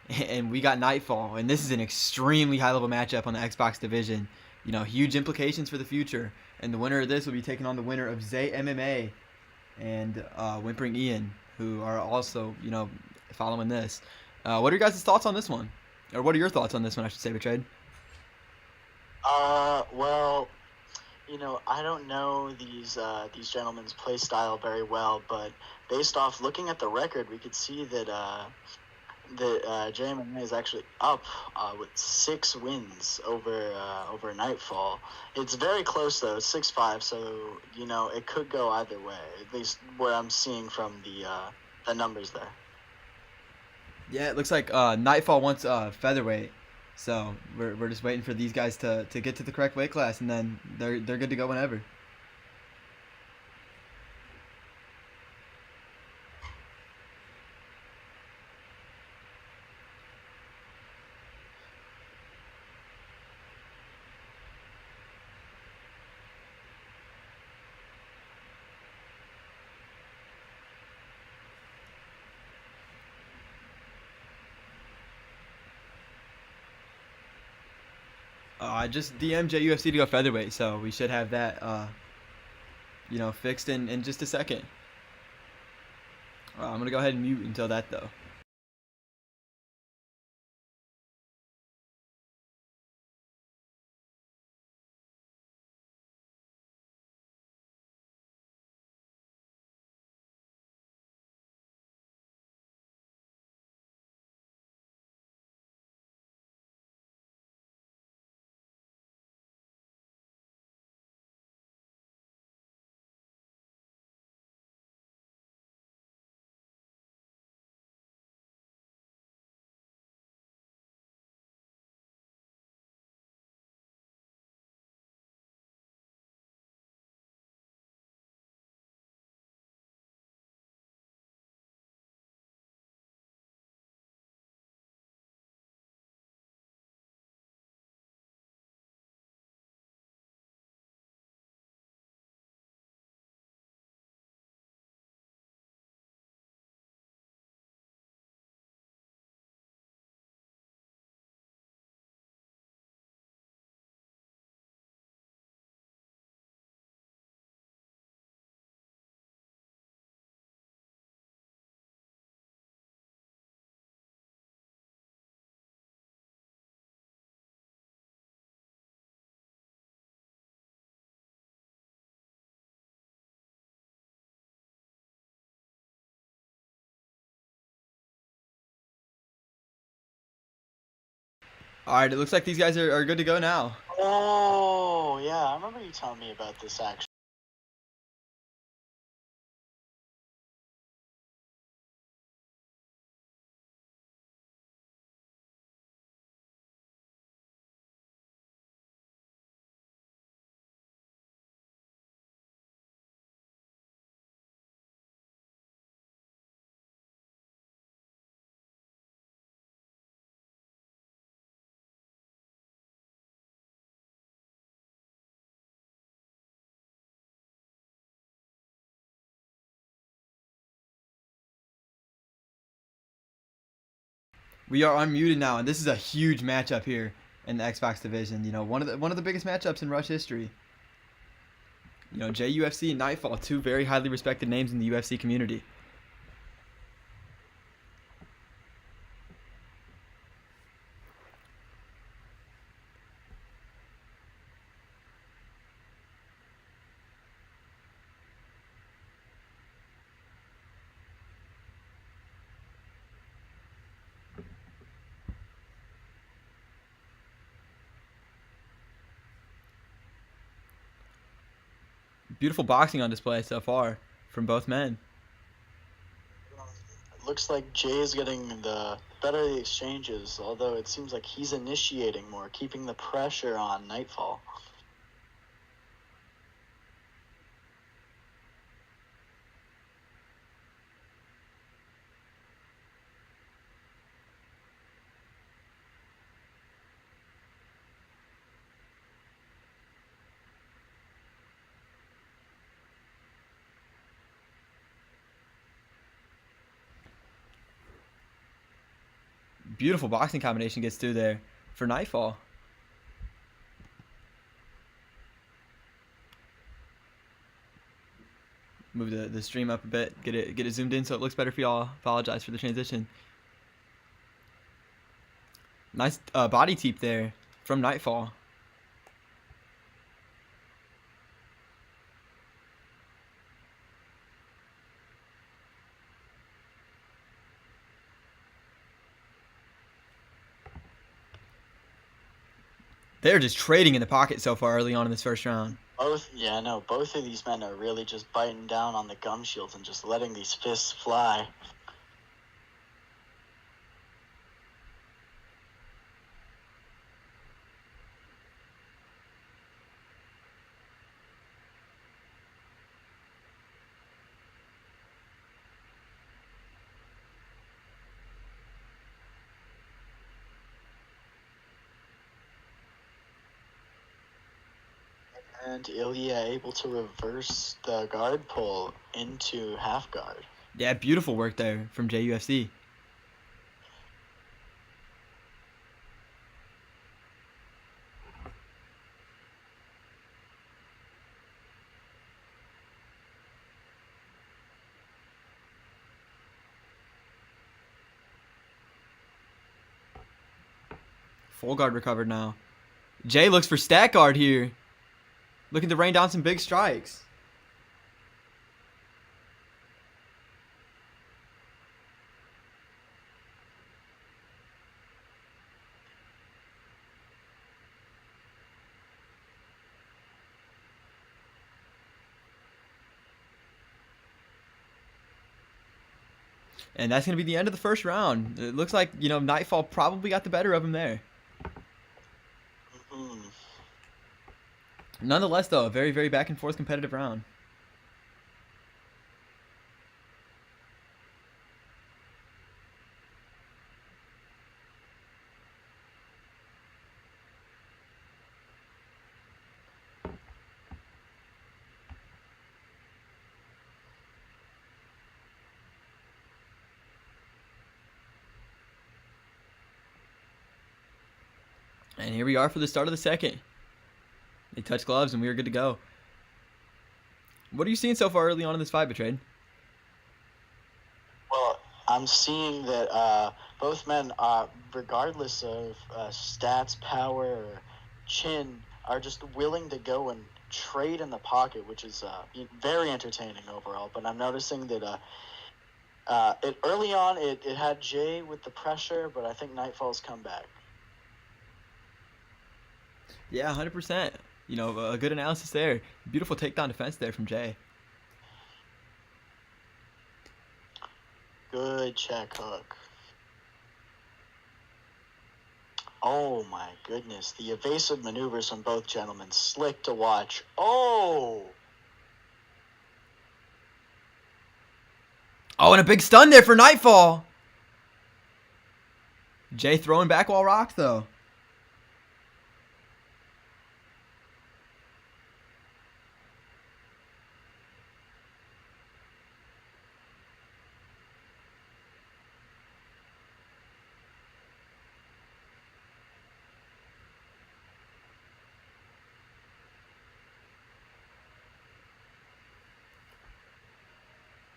and we got Nightfall, and this is an extremely high-level matchup on the Xbox division. You know, huge implications for the future. And the winner of this will be taking on the winner of Zay MMA and Whimpering Ian, who are also, you know, following this. What are your guys' thoughts on this one? Or what are your thoughts on this one, I should say, Betrayed? Well, I don't know these gentlemen's play style very well, but based off looking at the record, we could see that JMMA is actually up with 6 wins over Nightfall. It's very close though, 6-5, so it could go either way. At least what I'm seeing from the numbers there. Yeah, it looks like Nightfall wants featherweight, so we're just waiting for these guys to get to the correct weight class, and then they're good to go whenever. I just DM'd JUFC to go featherweight, so we should have that, fixed in just a second. I'm gonna go ahead and mute until that though. All right, it looks like these guys are good to go now. Oh, yeah, I remember you telling me about this actually. We are unmuted now, and this is a huge matchup here in the Xbox division. You know, one of the biggest matchups in Rush history. You know, JUFC and Nightfall, 2 very highly respected names in the UFC community. Beautiful boxing on display so far from both men. It looks like Jay is getting the better of the exchanges, although it seems like he's initiating more, keeping the pressure on Nightfall. Beautiful boxing combination gets through there for Nightfall. Move the stream up a bit, get it zoomed in so it looks better for y'all. Apologize for the transition. Nice body teep there from Nightfall. They're just trading in the pocket so far early on in this first round. Both of these men are really just biting down on the gum shields and just letting these fists fly. And Ilya able to reverse the guard pull into half guard. Yeah, beautiful work there from JUFC. Full guard recovered now. Jay looks for stack guard here. Looking to rain down some big strikes. And that's going to be the end of the first round. It looks like, Nightfall probably got the better of him there. Mm-hmm. Nonetheless, though, a very, very back and forth competitive round. And here we are for the start of the second. They touch gloves and we are good to go. What are you seeing so far early on in this fight, Betrayed? Well, I'm seeing that both men, regardless of stats, power, or chin, are just willing to go and trade in the pocket, which is very entertaining overall. But I'm noticing that early on it had Jay with the pressure, but I think Nightfall's come back. Yeah, 100%. A good analysis there. Beautiful takedown defense there from Jay. Good check hook. Oh my goodness. The evasive maneuvers from both gentlemen. Slick to watch. Oh! Oh, and a big stun there for Nightfall. Jay throwing back while rocked, though.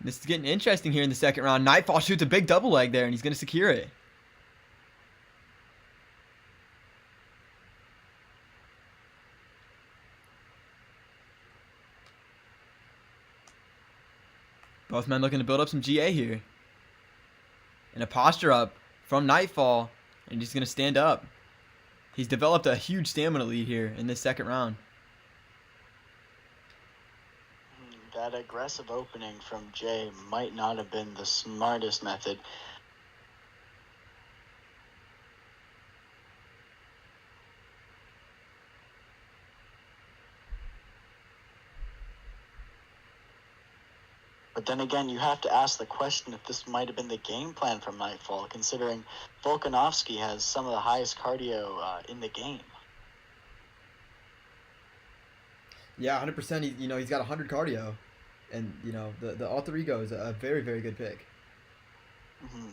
This is getting interesting here in the second round. Nightfall shoots a big double leg there, and he's going to secure it. Both men looking to build up some GA here. And a posture up from Nightfall, and he's going to stand up. He's developed a huge stamina lead here in this second round. That aggressive opening from Jay might not have been the smartest method. But then again, you have to ask the question if this might have been the game plan from Nightfall, considering Volkanovski has some of the highest cardio in the game. Yeah, 100%. He's got 100 cardio. And, the alter ego is a very, very good pick. Mm-hmm.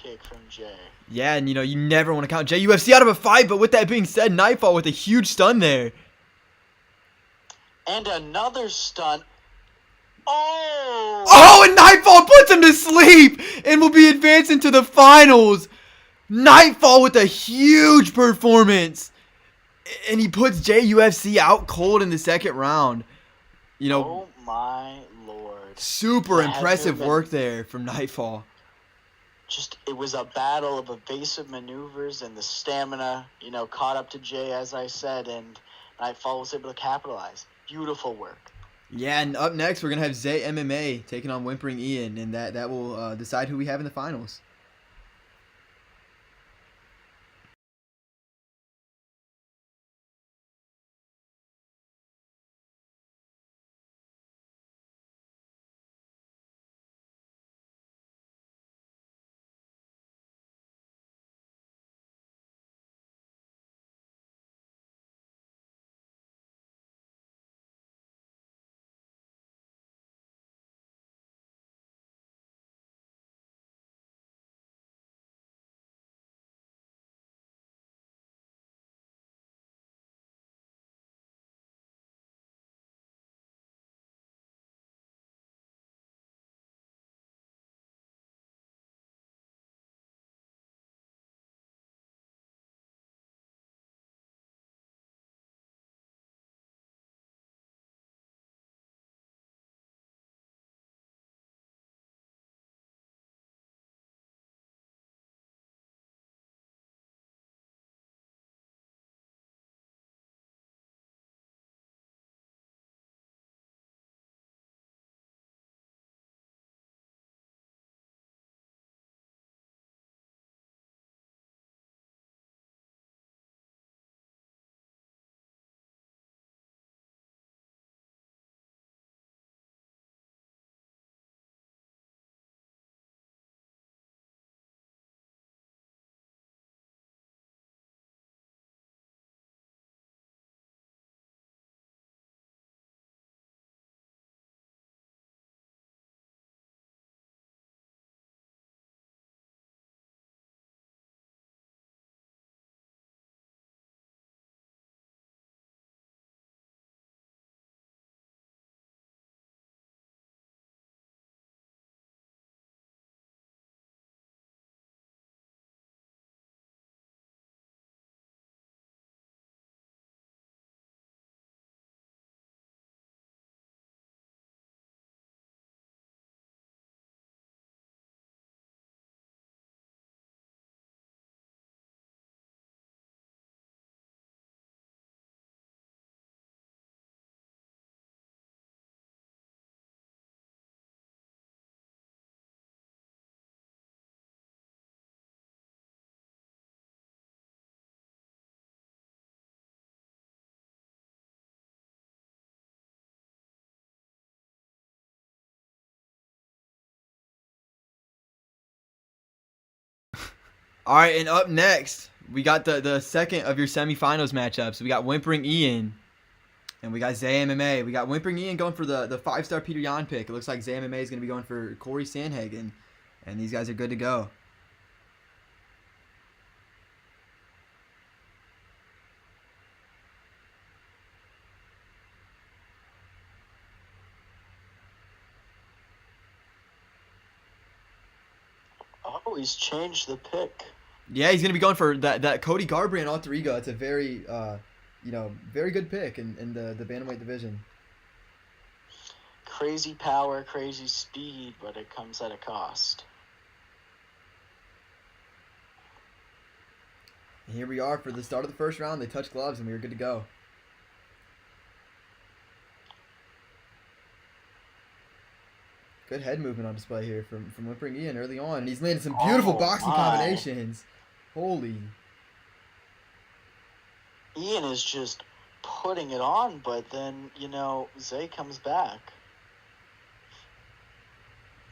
kick from Jay. Yeah, and you never want to count JUFC out of a fight, but with that being said, Nightfall with a huge stun there. And another stun. Oh! Oh, and Nightfall puts him to sleep and will be advancing to the finals. Nightfall with a huge performance. And he puts JUFC out cold in the second round. Oh my lord. Super impressive work there from Nightfall. It was a battle of evasive maneuvers, and the stamina, caught up to Jay, as I said, and Nightfall was able to capitalize. Beautiful work. Yeah, and up next we're going to have Zay MMA taking on Whimpering Ian, and that will decide who we have in the finals. All right, and up next, we got the second of your semifinals matchups. We got Whimpering Ian, and we got Zay MMA. We got Whimpering Ian going for the 5-star Peter Yan pick. It looks like Zay MMA is going to be going for Corey Sandhagen, and these guys are good to go. Oh, he's changed the pick. Yeah, he's going to be going for that Cody Garbrandt alter ego. It's a very, very good pick in the bantamweight division. Crazy power, crazy speed, but it comes at a cost. And here we are for the start of the first round. They touch gloves, and we were good to go. Good head movement on display here from Whimpering Ian early on. And he's landed some beautiful boxing combinations. Holy. Ian is just putting it on, but then, Zay comes back.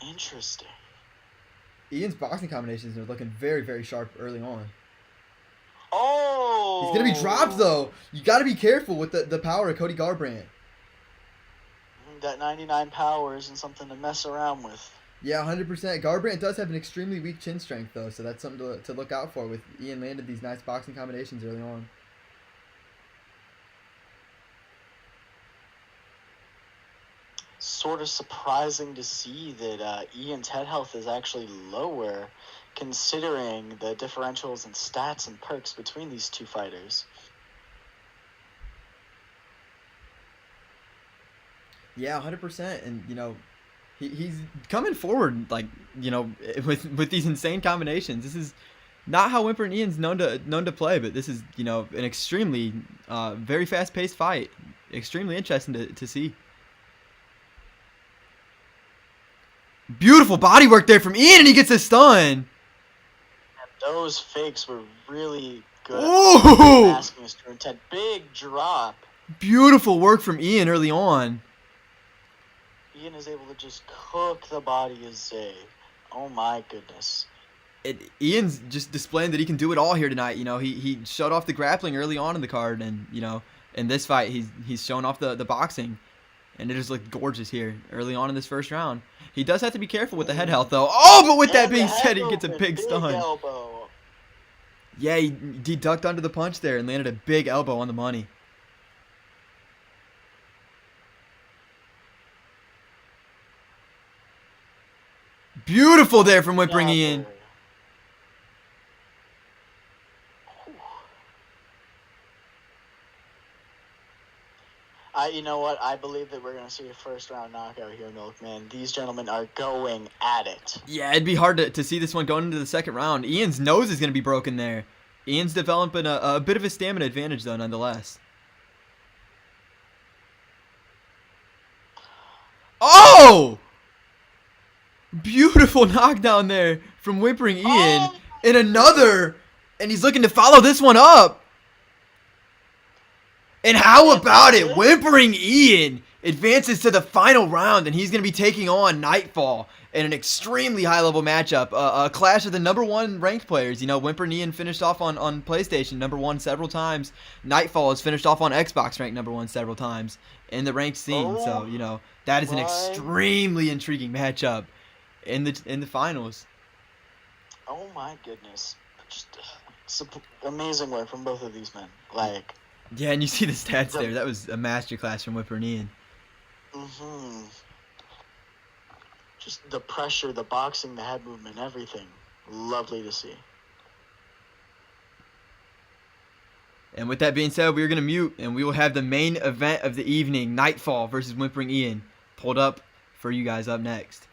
Interesting. Ian's boxing combinations are looking very, very sharp early on. Oh! He's going to be dropped, though. You got to be careful with the power of Cody Garbrandt. That 99 power isn't something to mess around with. Yeah, 100%. Garbrandt does have an extremely weak chin strength, though, so that's something to look out for with Ian landed these nice boxing combinations early on. Sort of surprising to see that Ian's head health is actually lower, considering the differentials in stats and perks between these two fighters. Yeah, 100%. And, he's coming forward, like, with these insane combinations. This is not how Wimper and Ian's known to play, but this is, an extremely, very fast-paced fight. Extremely interesting to see. Beautiful body work there from Ian, and he gets a stun. Those fakes were really good. Ooh! Asking his intent. Big drop. Beautiful work from Ian early on. Ian is able to just cook the body of Zay. Oh my goodness. Ian's just displaying that he can do it all here tonight. He showed off the grappling early on in the card, and in this fight he's showing off the boxing, and it just looked gorgeous here early on in this first round. He does have to be careful with the head health though. Oh, but with that being said, he gets a big stun. Elbow. Yeah, he ducked under the punch there and landed a big elbow on the money. Beautiful there from Whimpering Ian. You know what? I believe that we're going to see a first-round knockout here, Milkman. These gentlemen are going at it. Yeah, it'd be hard to see this one going into the second round. Ian's nose is going to be broken there. Ian's developing a bit of a stamina advantage, though, nonetheless. Oh! Beautiful knockdown there from Whimpering Ian. And another. And he's looking to follow this one up. And how about it? Whimpering Ian advances to the final round, and he's going to be taking on Nightfall in an extremely high-level matchup. A clash of the #1 ranked players. Whimpering Ian finished off on PlayStation #1 several times. Nightfall has finished off on Xbox ranked #1 several times in the ranked scene. So, that is an extremely intriguing matchup in the finals. Oh my goodness. Just amazing work from both of these men. Like... Yeah, and you see the stats there. That was a masterclass from Whipper and Ian. Just the pressure, the boxing, the head movement, everything. Lovely to see. And with that being said, we're going to mute, and we will have the main event of the evening, Nightfall versus Whimpering Ian, pulled up for you guys up next.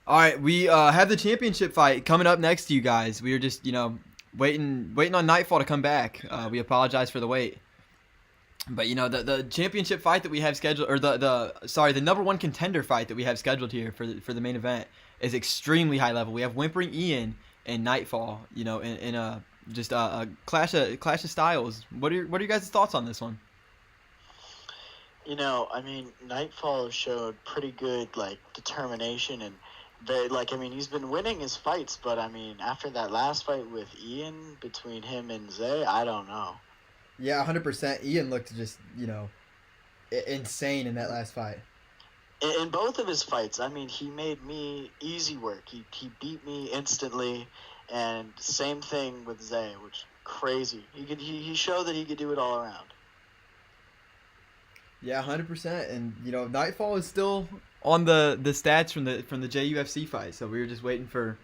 All right, we have the championship fight coming up next to you guys. We are just, waiting on Nightfall to come back. We apologize for the wait. But the championship fight that we have scheduled, or the number one contender fight that we have scheduled here for the main event is extremely high level. We have Whimpering Ian and Nightfall. In a just a clash of styles. What are your guys' thoughts on this one? I mean, Nightfall showed pretty good determination and he's been winning his fights, but I mean, after that last fight with Ian between him and Zay, I don't know. Yeah, 100%. Ian looked just, insane in that last fight. In both of his fights, I mean, he made me easy work. He beat me instantly, and same thing with Zay, which crazy. He showed that he could do it all around. Yeah, 100%. And Nightfall is still on the stats from the JUFC fight, so we were just waiting for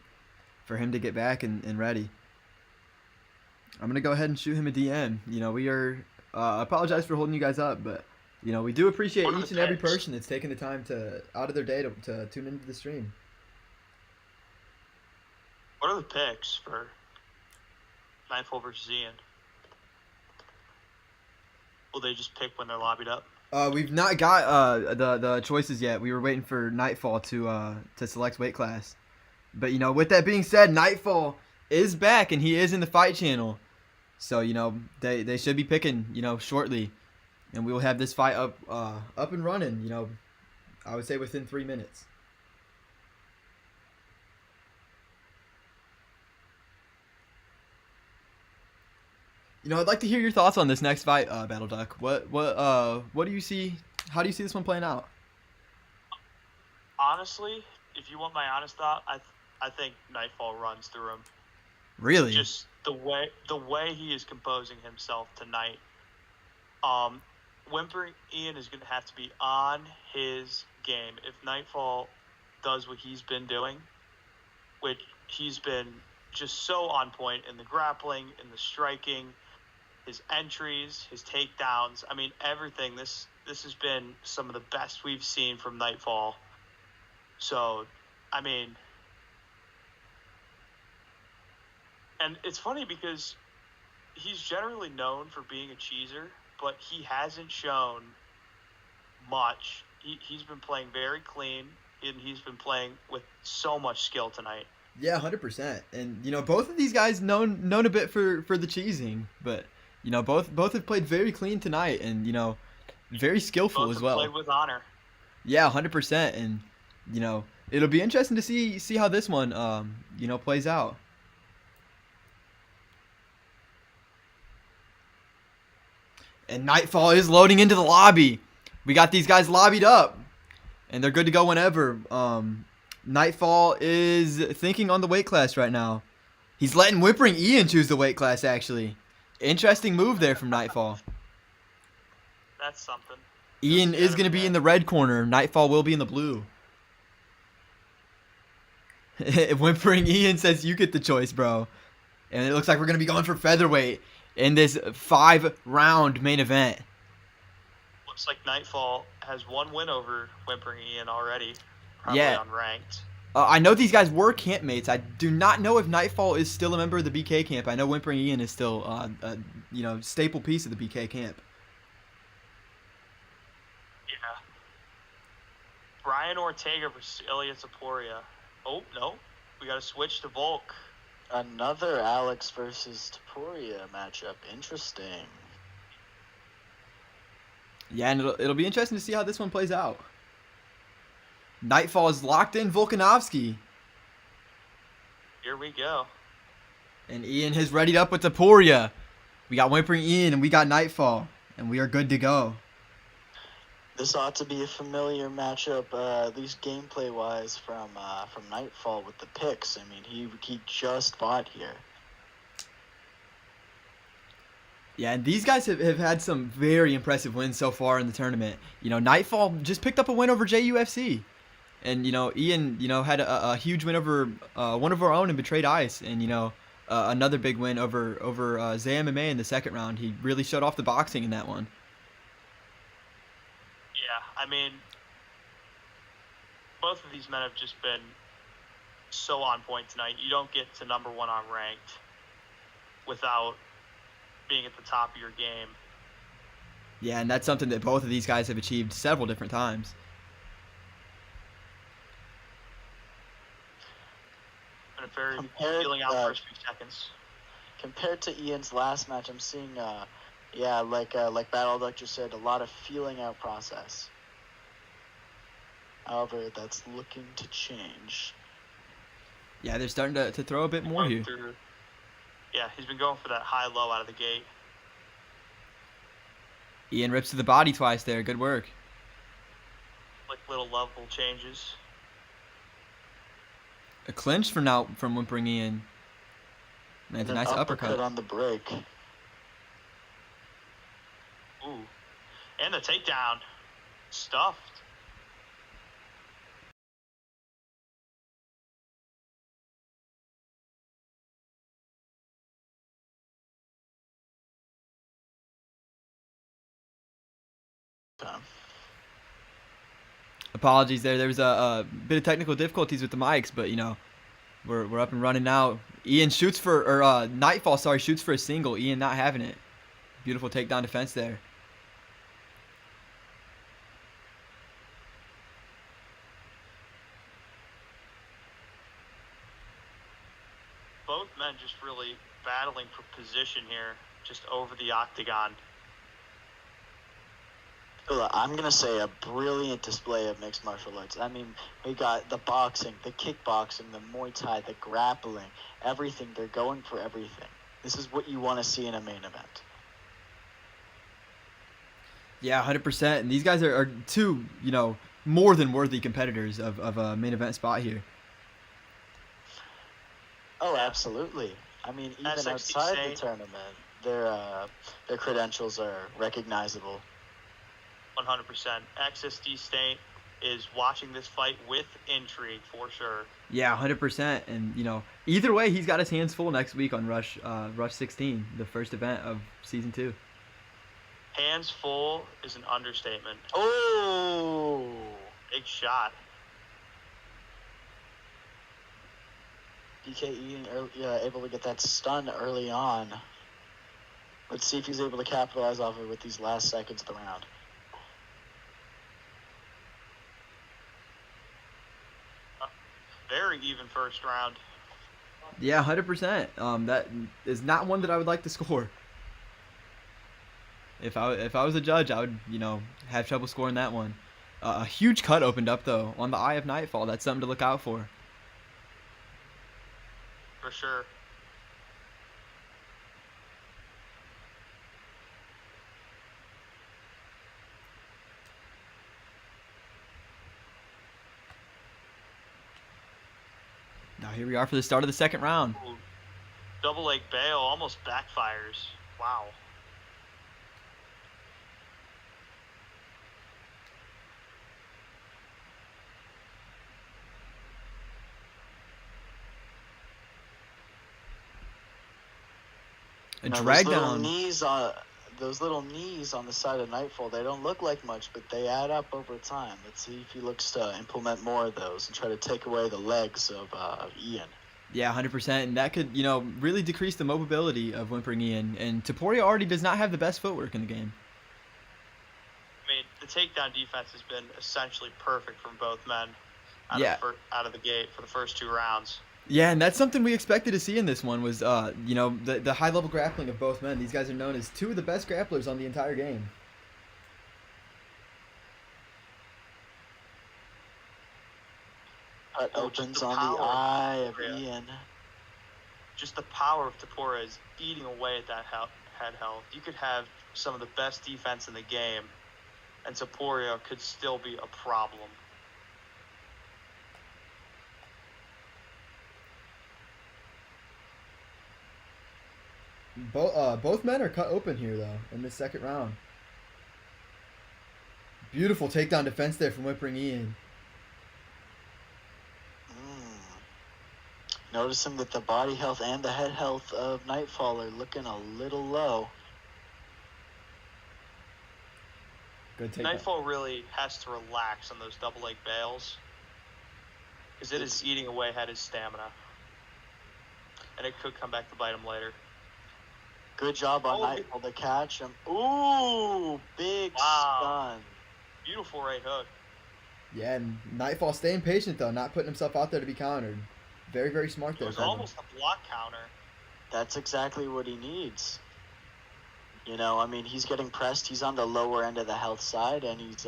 him to get back and ready. I'm gonna go ahead and shoot him a DM. We are apologize for holding you guys up, but we do appreciate each and every person that's taking the time out of their day to tune into the stream. What are the picks for Nightfall versus Ian? Will they just pick when they're lobbied up? We've not got the choices yet. We were waiting for Nightfall to select weight class, but with that being said, Nightfall is back and he is in the fight channel. So they should be picking shortly, and we will have this fight up and running. I would say within 3 minutes. I'd like to hear your thoughts on this next fight, Battle Duck. What do you see? How do you see this one playing out? Honestly, if you want my honest thought, I think Nightfall runs through him. Really? Just the way he is composing himself tonight. Whimpering Ian is going to have to be on his game. If Nightfall does what he's been doing, which he's been just so on point in the grappling, in the striking, his entries, his takedowns. I mean, everything. This has been some of the best we've seen from Nightfall. So, I mean, and it's funny because he's generally known for being a cheeser, but he hasn't shown much. He's been playing very clean, and he's been playing with so much skill tonight. Yeah, 100%. And both of these guys known a bit for the cheesing, but both have played very clean tonight, and very skillful Both as well. Played with honor. Yeah, 100%. And it'll be interesting to see how this one plays out. And Nightfall is loading into the lobby. We got these guys lobbied up, and they're good to go whenever. Nightfall is thinking on the weight class right now. He's letting Whimpering Ian choose the weight class, actually. Interesting move there from Nightfall. That's something. Ian is going to be in the red corner. Nightfall will be in the blue. Whimpering Ian says, you get the choice, bro. And it looks like we're going to be going for featherweight in this 5-round main event. Looks like Nightfall has one win over Whimpering Ian already. Probably Yeah. unranked. I know these guys were campmates. I do not know if Nightfall is still a member of the BK camp. I know Whimpering Ian is still a staple piece of the BK camp. Yeah. Brian Ortega versus Ilya Taporia. Oh, no. We got to switch to Volk. Another Alex versus Taporia matchup. Interesting. Yeah, and it'll be interesting to see how this one plays out. Nightfall is locked in Volkanovski. Here we go. And Ian has readied up with Taporia. We got Whimpering Ian and we got Nightfall. And we are good to go. This ought to be a familiar matchup, at least gameplay-wise, from Nightfall with the picks. I mean, he just fought here. Yeah, and these guys have had some very impressive wins so far in the tournament. Nightfall just picked up a win over JUFC. And, Ian, had a huge win over one of our own in Betrayed Ice. And, another big win over Zay MMA in the second round. He really showed off the boxing in that one. Yeah, I mean, both of these men have just been so on point tonight. You don't get to number 1 on ranked without being at the top of your game. Yeah, and that's something that both of these guys have achieved several different times. And a very Compared, feeling out first few seconds. Compared to Ian's last match, I'm seeing, like Battle Duck just said, a lot of feeling out process. However, that's looking to change. Yeah, they're starting to throw a bit more here. Yeah, he's been going for that high-low out of the gate. Ian rips to the body twice there. Good work. Like little level changes. A clinch from Whimpering Ian. That's a nice uppercut. On the break. Ooh. And the takedown. Stuffed. Apologies there. There was a bit of technical difficulties with the mics, but we're up and running now. Ian shoots for Nightfall. Sorry, shoots for a single. Ian not having it. Beautiful takedown defense there. Both men just really battling for position here, just over the octagon. I'm going to say a brilliant display of mixed martial arts. I mean, we got the boxing, the kickboxing, the Muay Thai, the grappling, everything. They're going for everything. This is what you want to see in a main event. Yeah, 100%. And these guys are two, more than worthy competitors of a main event spot here. Oh, absolutely. I mean, even outside the tournament, their credentials are recognizable. 100%. XSD State is watching this fight with intrigue for sure. Yeah, 100%. And either way, he's got his hands full next week on Rush 16, the first event of season 2. Hands full is an understatement. Oh, big shot. DKE able to get that stun early on. Let's see if he's able to capitalize off it with these last seconds of the round. Very even first round. Yeah, 100%. That is not one that I would like to score. If I was a judge, I would have trouble scoring that one. A huge cut opened up though on the Eye of Nightfall. That's something to look out for. For sure. Now here we are for the start of the second round. Ooh. Double leg bail almost backfires. Wow. A drag down. Those little knees on the side of Nightfall, they don't look like much, but they add up over time. Let's see if he looks to implement more of those and try to take away the legs of Ian. Yeah, 100%, and that could, really decrease the mobility of Whimpering Ian. And Taporia already does not have the best footwork in the game. I mean, the takedown defense has been essentially perfect from both men out of the gate for the first 2 rounds. Yeah, and that's something we expected to see in this one was, the high-level grappling of both men. These guys are known as 2 of the best grapplers on the entire game. Cut opens on the eye of Ian. Just the power of Taporia is eating away at that head health. You could have some of the best defense in the game, and Taporia could still be a problem. Both men are cut open here, though, in this second round. Beautiful takedown defense there from Whimpering Ian. Noticing that the body health and the head health of Nightfall are looking a little low. Good takedown. Nightfall really has to relax on those double leg bails. because it is eating away at his stamina. And it could come back to bite him later. Good job on Nightfall to catch him. Ooh, big stun. Beautiful right hook. Yeah, and Nightfall staying patient, though, not putting himself out there to be countered. Very, very smart It there. was almost a block counter. That's exactly what he needs. You know, I mean, he's getting pressed. He's on the lower end of the health side, and he's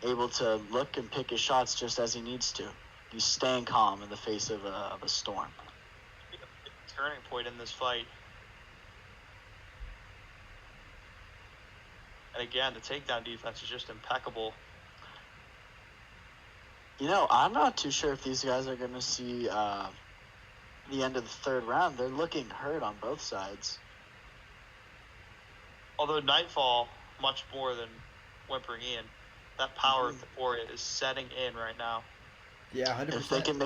able to look and pick his shots just as he needs to. He's staying calm in the face of a storm. Big turning point in this fight. And again, the takedown defense is just impeccable. You know, I'm not too sure if these guys are going to see the end of the third round. They're looking hurt on both sides. Although Nightfall, much more than Whimpering Ian, that power of Euphoria is setting in right now. Yeah, 100%.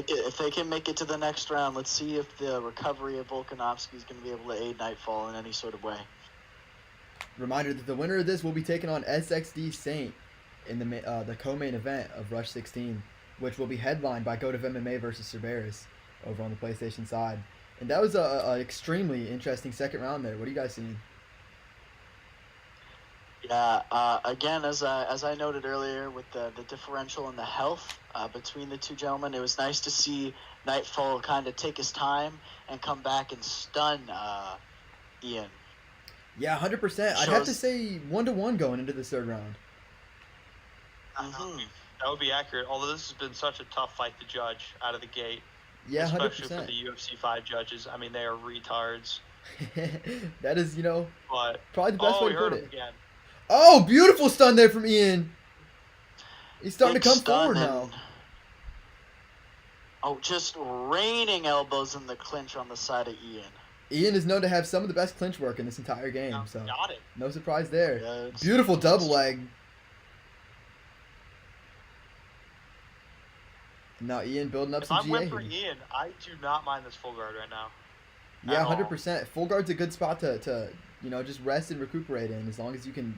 If they can make it to the next round, let's see if the recovery of Volkanovski is going to be able to aid Nightfall in any sort of way. Reminder that the winner of this will be taking on SXD Saint in the co-main event of Rush 16, which will be headlined by Goat of MMA versus Cerberus over on the PlayStation side. And that was a extremely interesting second round there. What are you guys seeing? Yeah, again, as I noted earlier, with the differential in the health between the two gentlemen, it was nice to see Nightfall kind of take his time and come back and stun Ian. Yeah, 100%. I'd have to say 1-1 going into the third round. Mm-hmm. That would be accurate, although this has been such a tough fight to judge out of the gate. Yeah, 100%. Especially for the UFC 5 judges. I mean, they are retards. That is, But, probably the best way to put it. Again. Oh, beautiful stun there from Ian. He's starting Big to come stun forward now. Oh, just raining elbows in the clinch on the side of Ian. Ian is known to have some of the best clinch work in this entire game, so Got it. no surprise there. Yeah, Beautiful double leg. Now Ian building up If some I'm GA whimpering here. Ian, I do not mind this full guard right now. Yeah, at all. 100%. Full guard's a good spot to just rest and recuperate in, as long as you can,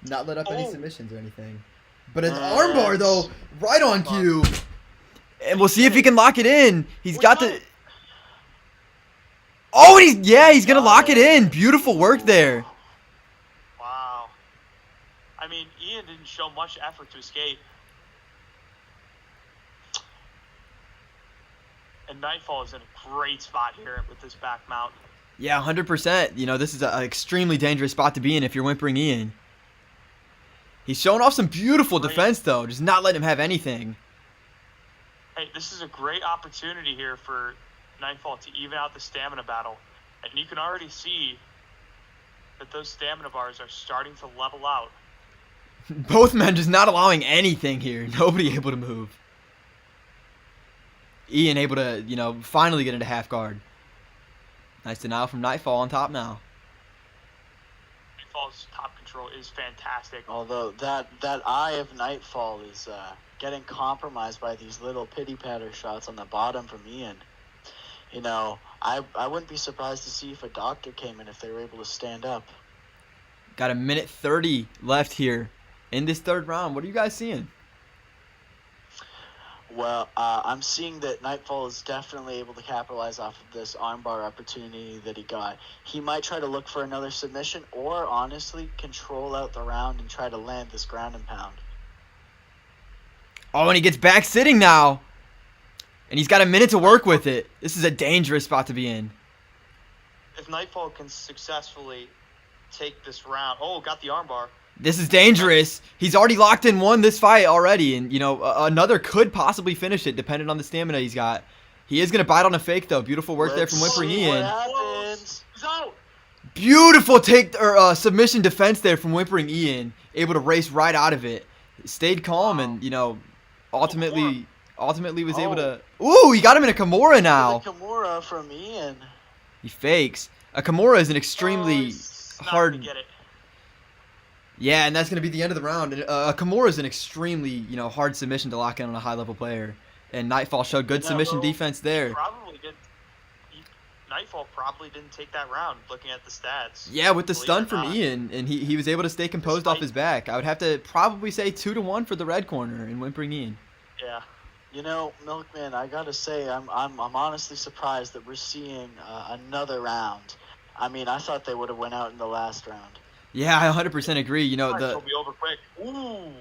not let up any submissions or anything. But an armbar though, right on cue. And we'll see if he can lock it in. He's got the. Oh, he's gonna lock it in. Beautiful work there. Wow. I mean, Ian didn't show much effort to escape. And Nightfall is in a great spot here with this back mount. Yeah, 100%. This is an extremely dangerous spot to be in if you're whimpering Ian. He's showing off some beautiful defense, though. Just not letting him have anything. Hey, this is a great opportunity here for Nightfall to even out the stamina battle. And you can already see that those stamina bars are starting to level out. Both men just not allowing anything here. Nobody able to move. Ian able to, finally get into half guard. Nice denial from Nightfall on top now. Nightfall's top control is fantastic. Although that eye of Nightfall is getting compromised by these little pity patter shots on the bottom from Ian. I wouldn't be surprised to see if a doctor came in if they were able to stand up. Got a minute 30 left here in this third round. What are you guys seeing? Well, I'm seeing that Nightfall is definitely able to capitalize off of this armbar opportunity that he got. He might try to look for another submission or, honestly, control out the round and try to land this ground and pound. Oh, and he gets back sitting now. And he's got a minute to work with it. This is a dangerous spot to be in. If Nightfall can successfully take this round... Oh, got the armbar. This is dangerous. He's already locked in one this fight already. And, another could possibly finish it depending on the stamina he's got. He is going to bite on a fake, though. Beautiful work there from Whimpering Ian. Happens. He's out. Beautiful submission defense there from Whimpering Ian. Able to race right out of it. Stayed calm and, ultimately was able to... Ooh, he got him in a Kimura now. The Kimura from Ian. He fakes. A Kimura is an extremely hard... Not gonna get it. Yeah, and that's going to be the end of the round. And a Kimura is an extremely, hard submission to lock in on a high-level player. And Nightfall showed good submission defense there. Nightfall probably didn't take that round, looking at the stats. Yeah, with the stun from Ian, and he was able to stay composed off his back. I would have to probably say 2-1 for the red corner in Whimpering Ian. Yeah. You know, Milkman, I gotta say, I'm honestly surprised that we're seeing another round. I mean, I thought they would have went out in the last round. Yeah, I 100% agree. You know, Might as well the be over quick. Ooh,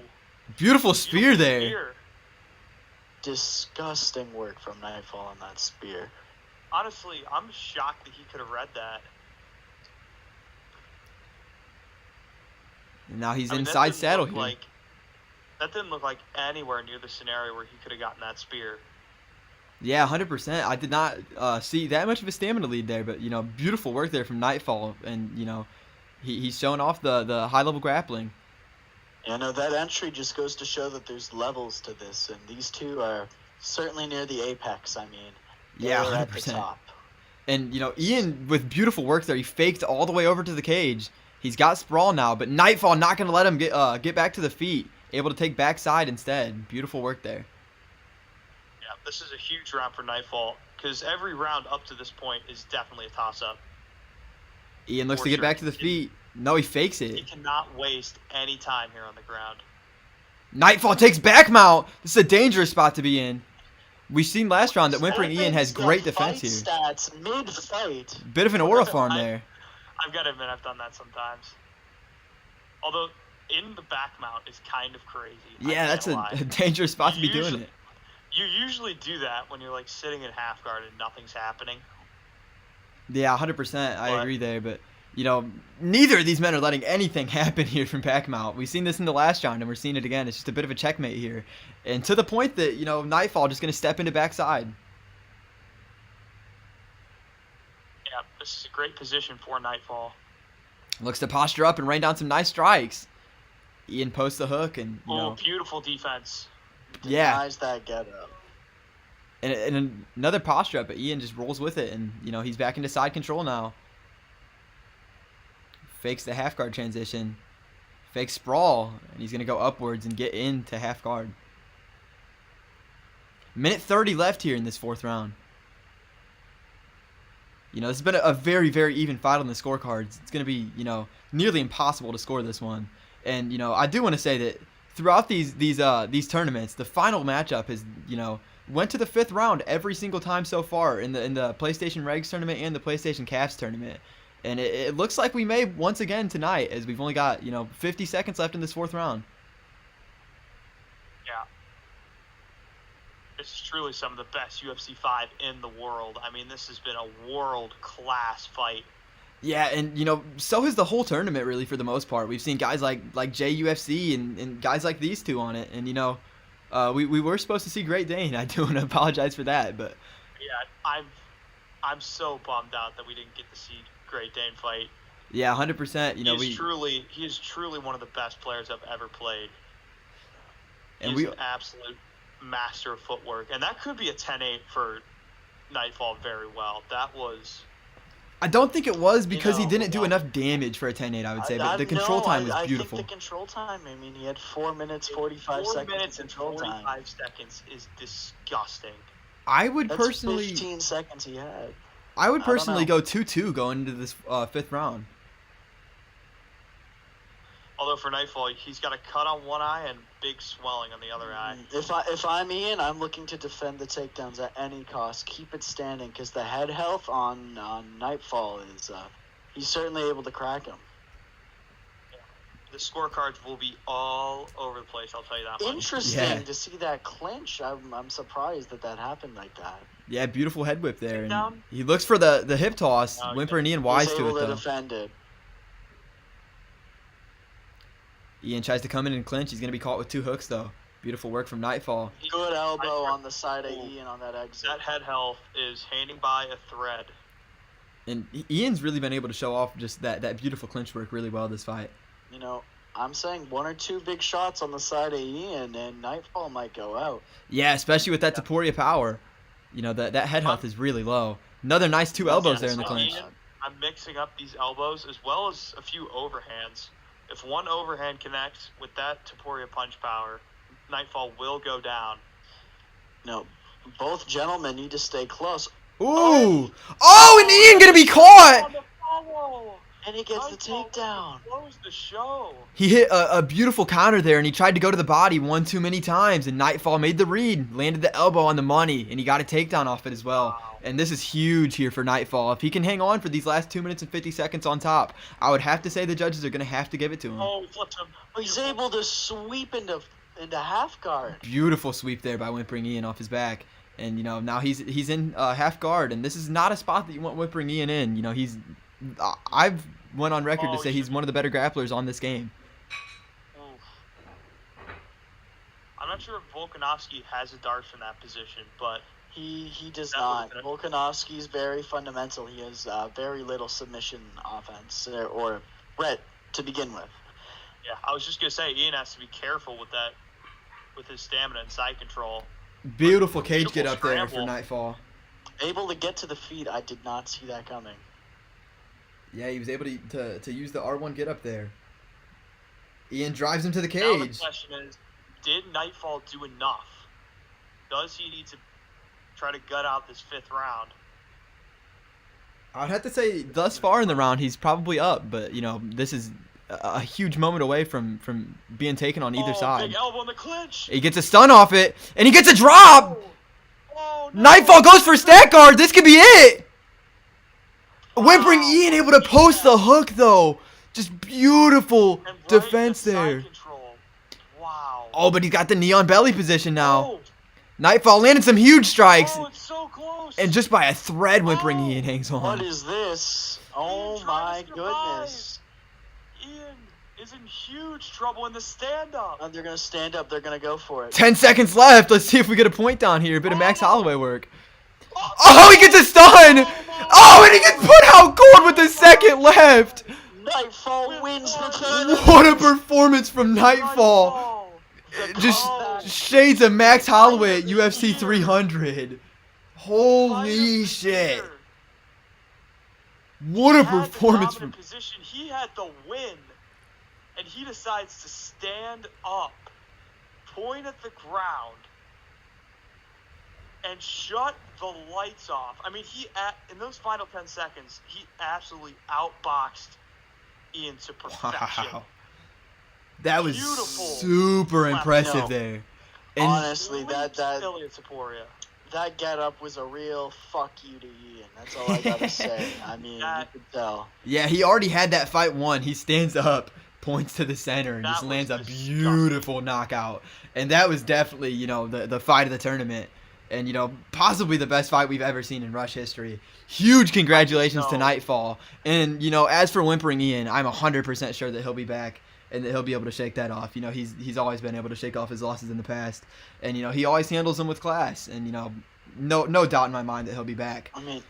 beautiful spear beautiful there. spear. Disgusting work from Nightfall on that spear. Honestly, I'm shocked that he could have read that. And now he's I mean, that inside didn't saddle look here. that didn't look like anywhere near the scenario where he could have gotten that spear. Yeah, 100%. I did not see that much of a stamina lead there, but you know, beautiful work there from Nightfall, and you know, he's showing off the high level grappling. You know, that entry just goes to show that there's levels to this, and these two are certainly near the apex. I mean, Yeah, they're at the 100%. top. And you know, Ian with beautiful work there. He faked all the way over to the cage. He's got sprawl now, but Nightfall not gonna let him get back to the feet. Able to take backside instead. Beautiful work there. Yeah, this is a huge round for Nightfall because every round up to this point is definitely a toss-up. Ian looks For to get sure. back to the feet. No, he fakes He it. cannot waste any time here on the ground. Nightfall takes back mount. This is a dangerous spot to be in. We've seen last round that Whimpering Ian has Opens the great defense fight here. Stats mid-fight. Bit of an aura farm there. I've got to admit, I've done that sometimes. Although, in the back mount is kind of crazy. Yeah, that's a dangerous spot to be doing it. You usually do that when you're like sitting in half guard and nothing's happening. Yeah, 100%. I But- agree there, but you know, neither of these men are letting anything happen here from back mount. We've seen this in the last round, and we're seeing it again. It's just a bit of a checkmate here, and to the point that you know, Nightfall just going to step into backside. Yeah, this is a great position for Nightfall. Looks to posture up and rain down some nice strikes. Ian posts the hook, and you know, Beautiful defense. yeah, Denies that get up. and another posture up, but Ian just rolls with it, and you know, he's back into side control now. Fakes the half guard transition. Fakes sprawl, and he's going to go upwards and get into half guard. Minute 30 left here in this fourth round. You know, this has been a very, very even fight on the scorecards. It's going to be, you know, nearly impossible to score this one. And, you know, I do want to say that throughout these tournaments, the final matchup has, you know, went to the fifth round every single time so far in the PlayStation Regs tournament and the PlayStation Cavs tournament. And it looks like we may once again tonight, as we've only got, you know, 50 seconds left in this fourth round. Yeah. This is truly some of the best UFC 5 in the world. I mean, this has been a world-class fight. Yeah, and, you know, so has the whole tournament, really, for the most part. We've seen guys like JUFC and guys like these two on it. And, you know, we were supposed to see Great Dane. I do want to apologize for that, but... Yeah, I'm so bummed out that we didn't get to see Great Dane fight. Yeah, 100%. You know, he is truly one of the best players I've ever played. And He's an absolute master of footwork, and that could be a 10-8 for Nightfall very well. That was. I don't think it was because he know, didn't do enough damage for a 10-8, I would say, but the No, control time was beautiful. I think the control time, I mean, he had 4 minutes, 45 4 seconds minutes of and control 45 time. seconds is disgusting. I would That's personally 15 seconds he had. I would I don't personally know. go 2-2 going into this fifth round. Although for Nightfall, he's got a cut on one eye and big swelling on the other eye. If I'm Ian, I'm looking to defend the takedowns at any cost. Keep it standing, because the head health on Nightfall is he's certainly able to crack him. The scorecards will be all over the place, I'll tell you that much. Interesting Yeah. to see that clinch. I'm surprised that happened like that. Yeah, beautiful head whip there. And Takedown? he looks for the hip toss. Okay. Whimper and Ian wise He's to able it, to though. defend it. Ian tries to come in and clinch. He's going to be caught with 2 hooks, though. Beautiful work from Nightfall. Good elbow I- on the side of Ian on that exit. That head health is hanging by a thread. And Ian's really been able to show off just that beautiful clinch work really well this fight. You know, I'm saying 1 or 2 big shots on the side of Ian, and Nightfall might go out. Yeah, especially with that Taporia power. You know, that head health is really low. Another nice 2 elbows there in the so clinch. Ian, I'm mixing up these elbows as well as a few overhands. If one overhand connects with that Taporia punch power, Nightfall will go down. No, both gentlemen need to stay close. Ooh! Oh, and Ian going to be caught! And he gets the Nightfall takedown. close the show. He hit a beautiful counter there, and he tried to go to the body one too many times, and Nightfall made the read, landed the elbow on the money, and he got a takedown off it as well. Wow. And this is huge here for Nightfall. If he can hang on for these last 2 minutes and 50 seconds on top, I would have to say the judges are going to have to give it to him. Oh, he flipped him. He's able to sweep into half guard. Beautiful sweep there by Whimpering Ian off his back. And, you know, now he's in half guard, and this is not a spot that you want Whimpering Ian in. You know, I've went on record to say he's one of the better grapplers on this game. Oof. I'm not sure if Volkanovski has a dart from that position, but He does That not. was Volkanovski's very fundamental. He has very little submission offense or threat to begin with. yeah, I was just gonna say Ian has to be careful with that, with his stamina and side control. Beautiful cage Beautiful get up there for scramble. Nightfall. Able to get to the feet. I did not see that coming. Yeah, he was able to use the R1 get up there. Ian drives him to the Now the cage. question is, did Nightfall do enough? Does he need to try to gut out this 5th round? I'd have to say thus far in the round he's probably up, but you know this is a huge moment away from being taken on either side. Big elbow in the clinch. He gets a stun off it, and he gets a drop. Oh, no. Nightfall goes for stack guard. This could be it. Whimpering Ian able to post the hook though. Just beautiful And right defense to side there. control. Wow. Oh, but he's got the neon belly position now. Oh, Nightfall landed some huge strikes, oh, it's so close. and just by a thread, Whimpering Oh. Ian hangs on. What is this? Oh Ian my trying to survive. goodness. Ian is in huge trouble in the stand-up. They're going to stand up. They're going to go for it. 10 seconds left. Let's see if we get a point down here. A bit of Max Holloway work. Oh, he gets a stun. Oh, and he gets put out cold with the second left. Nightfall wins the tournament. What a performance from Nightfall. Just shades of Max Holloway at UFC 300. Holy shit. What a performance from... Position. He had the win, and he decides to stand up, point at the ground, and shut the lights off. I mean, in those final 10 seconds, he absolutely outboxed Ian to perfection. Wow. That was Beautiful. super impressive No. there. And Honestly, that Elliot Taporia. that get-up was a real fuck you to Ian. That's all I got to say. I mean, you could tell. yeah, he already had that fight won. He stands up, points to the center, and That just was lands a disgusting. beautiful knockout. And that was definitely, you know, the fight of the tournament. And, you know, possibly the best fight we've ever seen in Rush history. Huge congratulations to No. Nightfall. And, you know, as for Whimpering Ian, I'm 100% sure that he'll be back and that he'll be able to shake that off. You know, he's always been able to shake off his losses in the past. And, you know, he always handles them with class. And, you know, no doubt in my mind that he'll be back. I mean,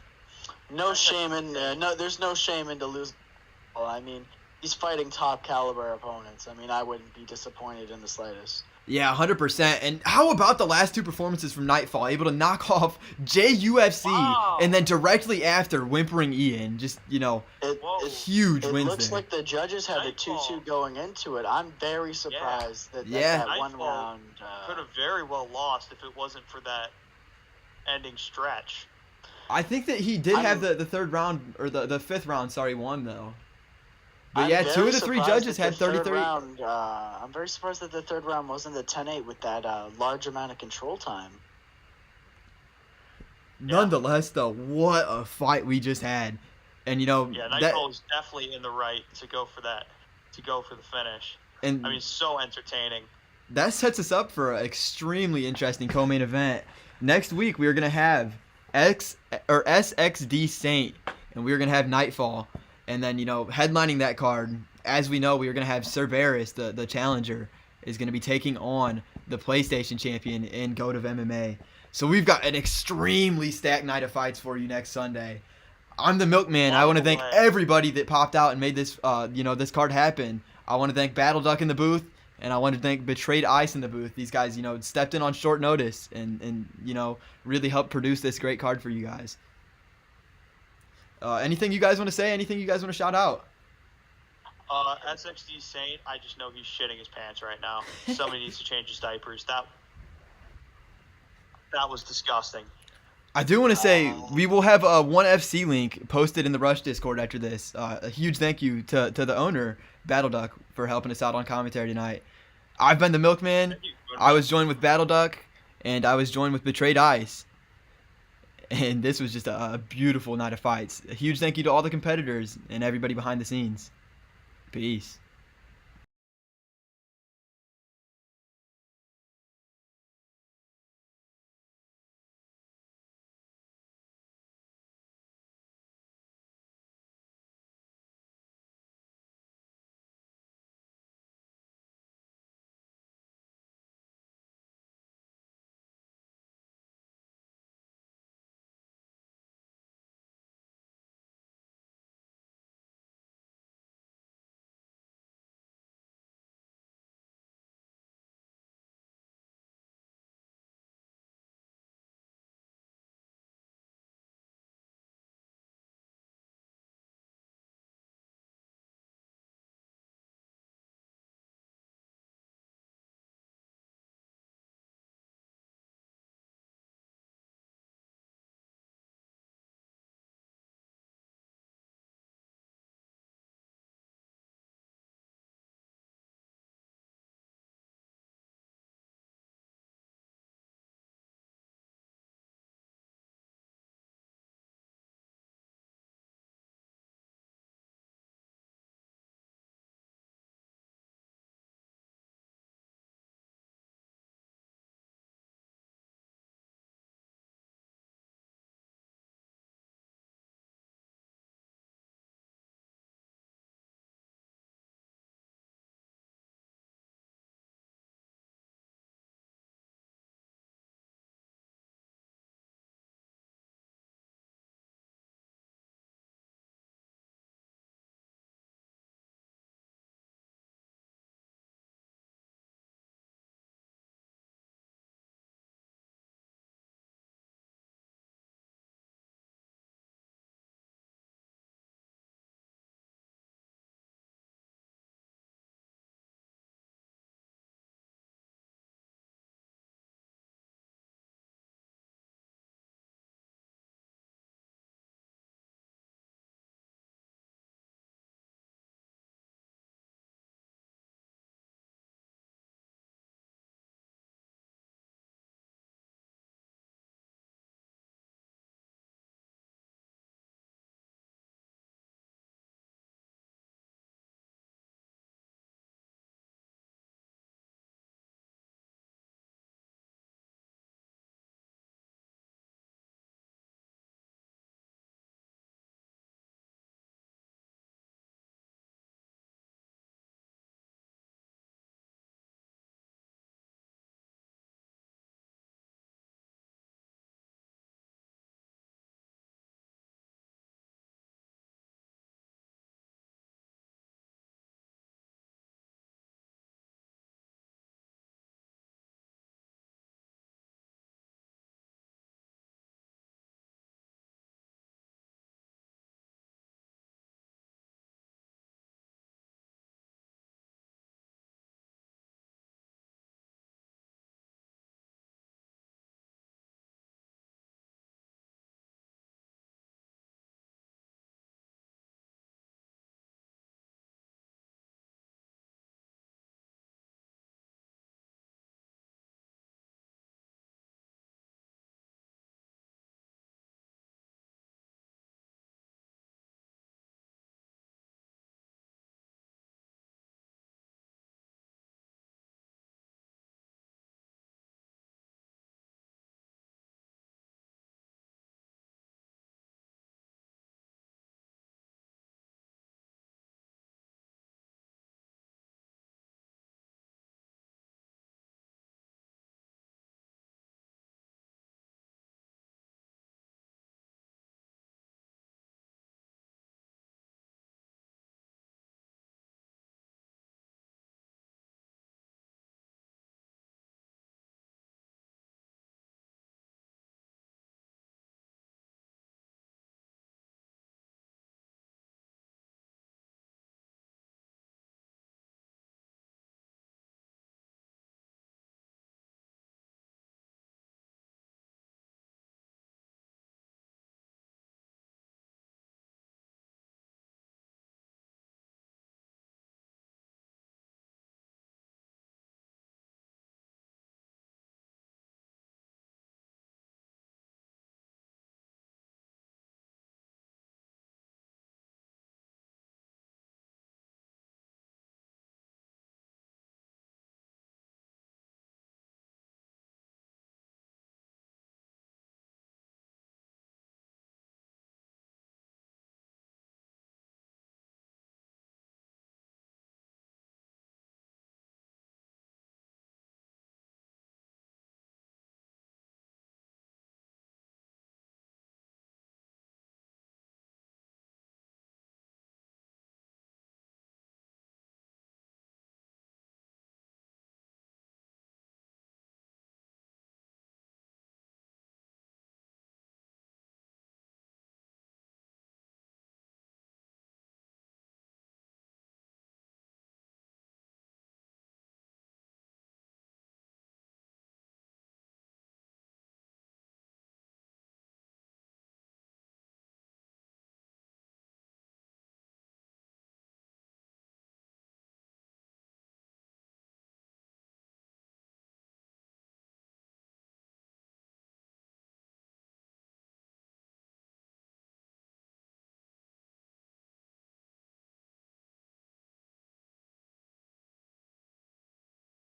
no shame in there's no shame in to lose. Well, I mean, he's fighting top caliber opponents. I mean, I wouldn't be disappointed in the slightest. Yeah, 100%. And how about the last two performances from Nightfall? Able to knock off JUFC Wow. and then directly after Whimpering Ian. Just, you know, Whoa. huge It wins looks there. like the judges had a Nightfall. 2-2 going into it. I'm very surprised that Yeah. that one Nightfall round. Could have very well lost if it wasn't for that ending stretch. I think that he did I'm- have the third round, or the fifth round, won, though. But I'm yeah, very 2 of the 3 surprised judges that had the third 33. round, I'm very surprised that the third round wasn't the 10-8 with that large amount of control time. Nonetheless, though, what a fight we just had. And, you know, Yeah, that, Nightfall is definitely in the right to go for that, to go for the finish. and I mean, so entertaining. that sets us up for an extremely interesting co-main event. Next week, we are going to have SXD Saint, and we are going to have Nightfall. And then, you know, headlining that card, as we know, we are going to have Cerberus, the challenger, is going to be taking on the PlayStation champion in GOAT MMA. So we've got an extremely stacked night of fights for you next Sunday. I'm the Milkman. I want to thank everybody that popped out and made this, this card happen. I want to thank Battle Duck in the booth, and I want to thank Betrayed Ice in the booth. These guys, you know, stepped in on short notice and you know, really helped produce this great card for you guys. Anything you guys want to say? Anything you guys want to shout out? SXD Saint, I just know he's shitting his pants right now. Somebody needs to change his diapers. That was disgusting. I do want to say we will have a one FC link posted in the Rush Discord after this. A huge thank you to the owner, Battle Duck, for helping us out on commentary tonight. I've been the Milkman. I was joined with Battle Duck, and I was joined with Betrayed Ice. And this was just a beautiful night of fights. A huge thank you to all the competitors and everybody behind the scenes. Peace.